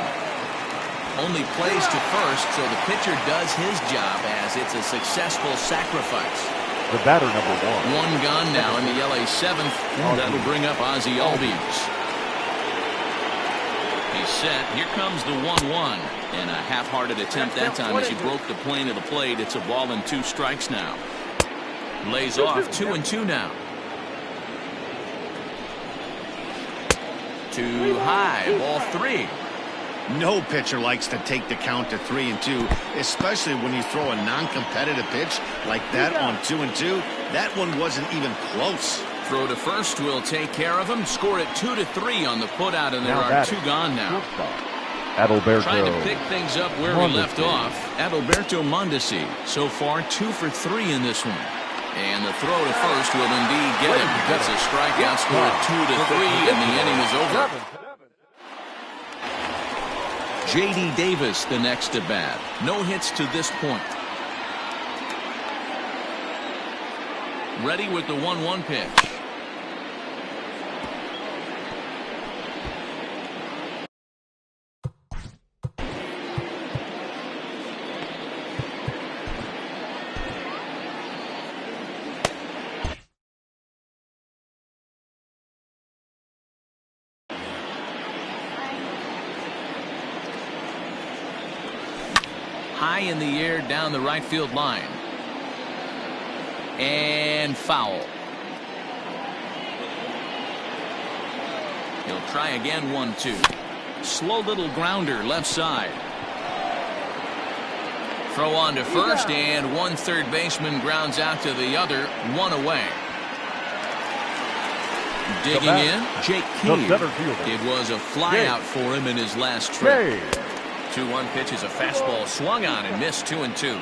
Only plays to first, so the pitcher does his job as it's a successful sacrifice. The batter, number 1. 1 gone now in the LA 7th. And that'll bring up Ozzie Albies. He's set. Here comes the 1-1. And a half-hearted attempt that time as he broke the plane of the plate. It's a ball and 2 strikes now. Lays off 2-2 now. Too high. Ball 3. No pitcher likes to take the count to 3-2, especially when you throw a non-competitive pitch like that on 2-2. That one wasn't even close. Throw to first will take care of him. Score it 2-3 on the putout, and there are 2 gone now. Adalberto. Trying to pick things up where we left off. Adalberto Mondesi. So far 2 for 3 in this one. And the throw to first will indeed get him. Gets a strikeout. Score it 2-3, and the inning is over. J.D. Davis the next at bat. No hits to this point. Ready with the 1-1 pitch. High in the air down the right field line. And foul. He'll try again, 1-2. Slow little grounder left side. Throw on to first, and one third baseman grounds out to the other, 1 away. Digging in, Jake Cave. It was a flyout for him in his last trip. 2-1 pitch is a fastball swung on and missed 2-2.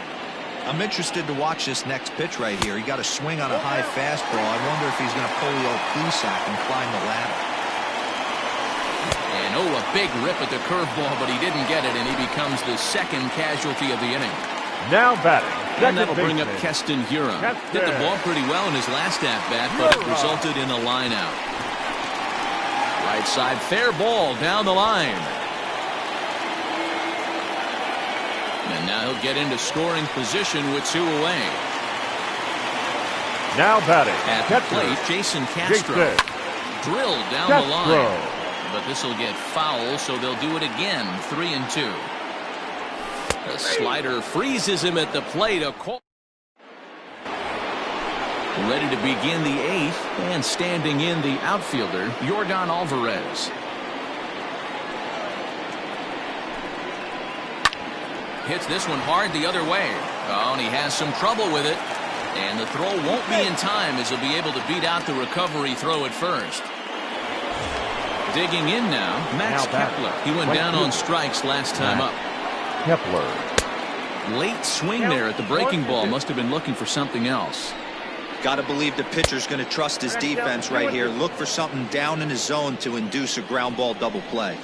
I'm interested to watch this next pitch right here. He got a swing on a high fastball. I wonder if he's going to pull the old Plesac and climb the ladder. And a big rip at the curveball, but he didn't get it, and he becomes the second casualty of the inning. Now batting. And that'll bring up Keston Hiura. Hit the ball pretty well in his last at-bat, but it resulted in a line out. Right side, fair ball down the line. And now he'll get into scoring position with 2 away. Now batting. At the plate, Jason Castro. Drilled down the line. But this will get foul, so they'll do it again. 3-2. The slider freezes him at the plate. Ready to begin the 8th, and standing in the outfielder, Yordan Alvarez. Hits this one hard the other way. Oh, and he has some trouble with it. And the throw won't be in time as he'll be able to beat out the recovery throw at first. Digging in now, Max Kepler. He went down on strikes last time up. Kepler. Late swing there at the breaking ball. Must have been looking for something else. Got to believe the pitcher's going to trust his defense right here. Look for something down in his zone to induce a ground ball double play.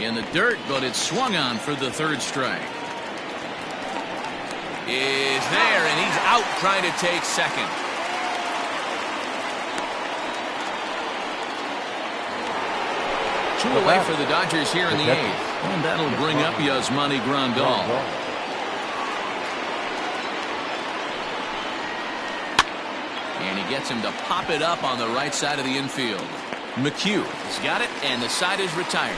In the dirt, but it's swung on for the third strike. Is there, and he's out trying to take second. Two away for the Dodgers here in the eighth. And that'll bring up Yasmani Grandal. And he gets him to pop it up on the right side of the infield. McHugh has got it, and the side is retired.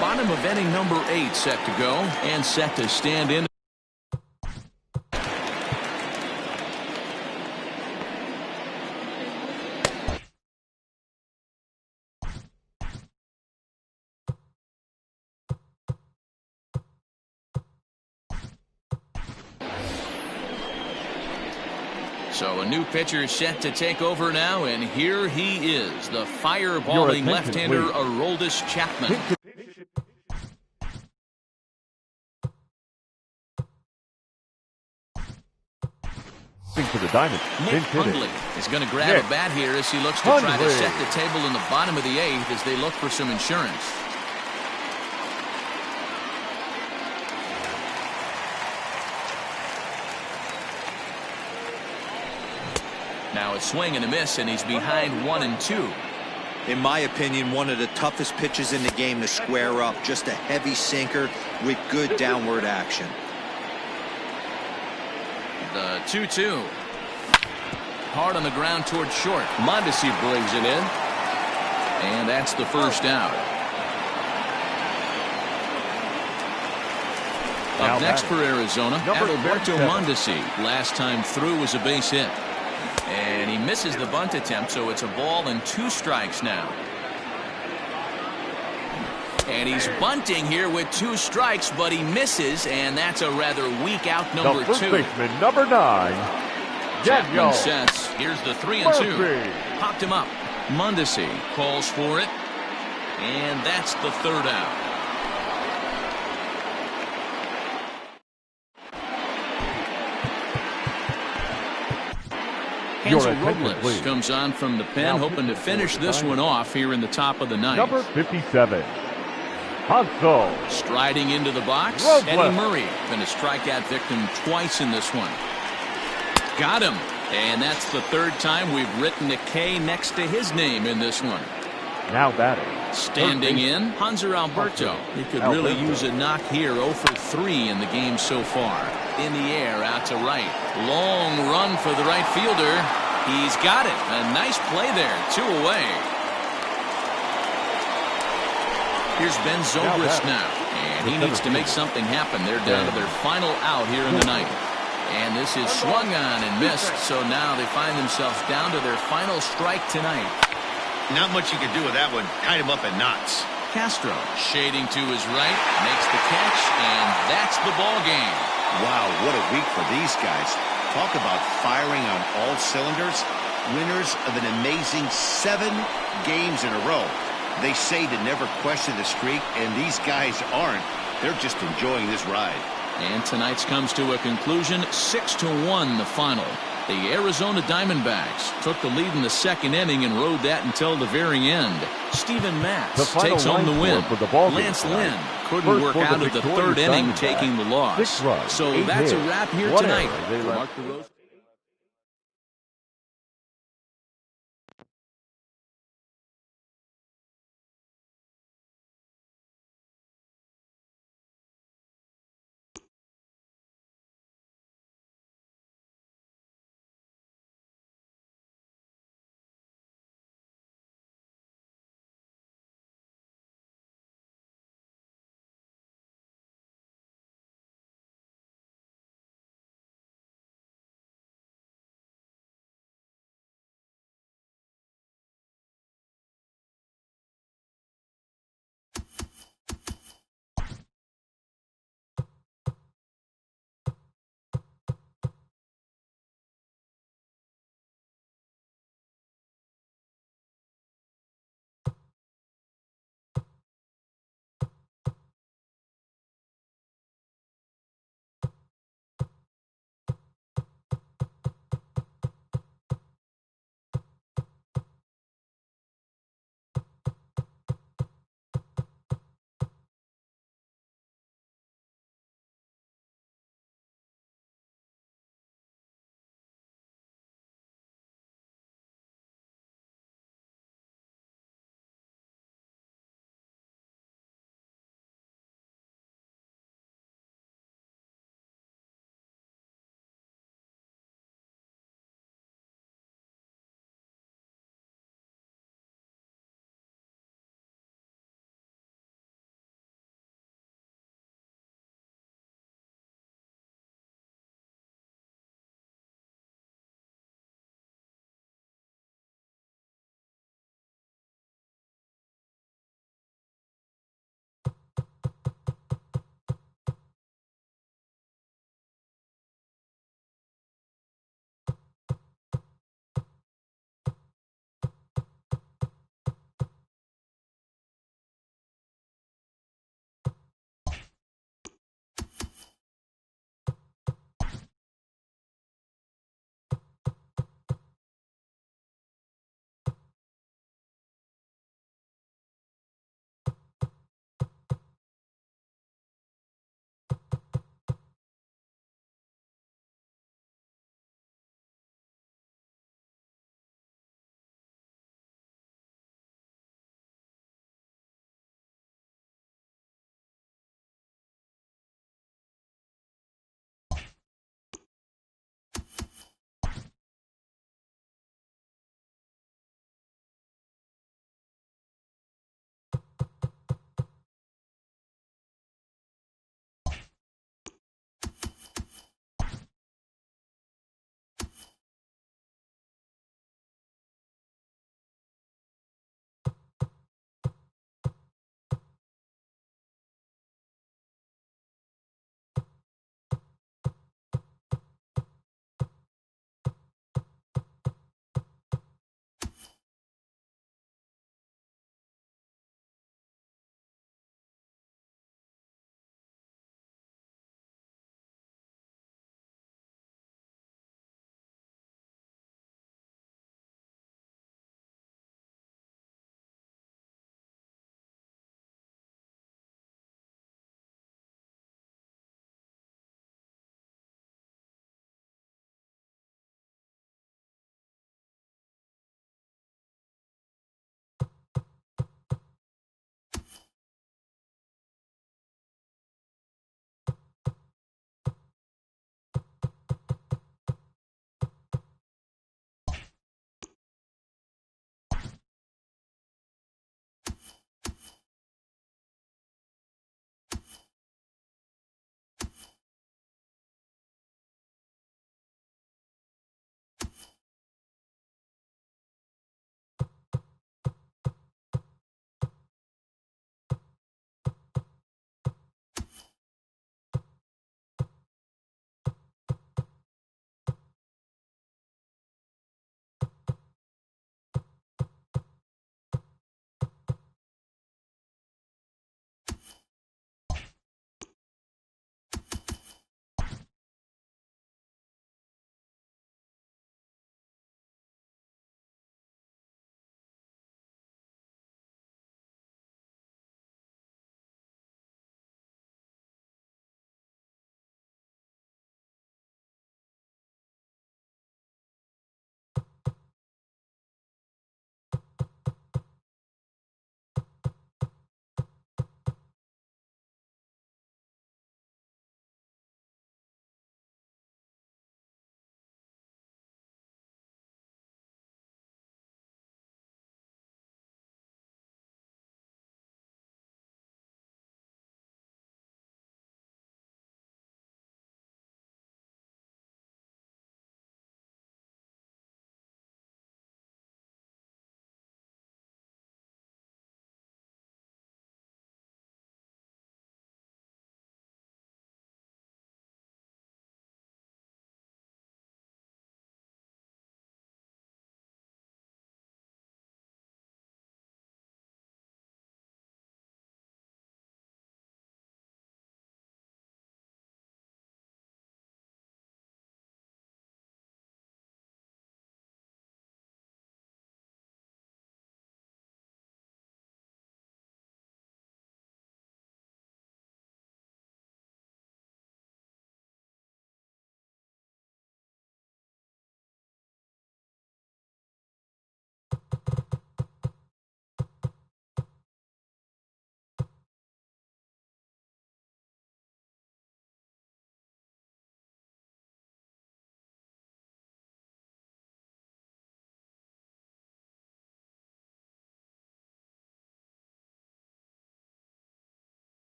Bottom of inning number 8 set to go and set to stand in. So a new pitcher set to take over now, and here he is, the fireballing left-hander Aroldis Chapman. For the Diamond. Nick Hundley is going to grab a bat here as he looks to try to set the table in the bottom of the 8th as they look for some insurance. Now a swing and a miss, and he's behind 1-2. In my opinion, one of the toughest pitches in the game to square up. Just a heavy sinker with good downward action. The 2-2. Hard on the ground towards short. Mondesi brings it in. And that's the first out. Up next for Arizona, Adalberto Mondesi. Last time through was a base hit. And he misses the bunt attempt, so it's a ball and 2 strikes now. And he's bunting here with 2 strikes, but he misses, and that's a rather weak out number 2. First baseman, number 9. Chapman sets. Here's the 3-2. Popped him up. Mondesi calls for it, and that's the third out. Hansel Robles comes on from the pen, hoping to finish this one off here in the top of the 9th. Number 57. Hansel. Striding into the box, Eddie Murray been a strikeout victim twice in this one. Got him, and that's the third time we've written a K next to his name in this one. Now batting. Standing in, Hanser Alberto. He could really use a knock here. 0 for 3 in the game so far. In the air, out to right. Long run for the right fielder. He's got it. A nice play there. 2 away. Here's Ben Zobrist now. And he needs to make something happen. They're down to their final out here in the 9th. And this is swung on and missed. So now they find themselves down to their final strike tonight. Not much you can do with that one. Tied him up in knots. Castro shading to his right, makes the catch, and that's the ball game. Wow, what a week for these guys. Talk about firing on all cylinders. Winners of an amazing 7 games in a row. They say to never question the streak, and these guys aren't. They're just enjoying this ride. And tonight's comes to a conclusion, 6-1 the final. The Arizona Diamondbacks took the lead in the 2nd inning and rode that until the very end. Steven Matz takes home the win. Lance Lynn couldn't work out of the 3rd inning, taking the loss. So that's a wrap here tonight.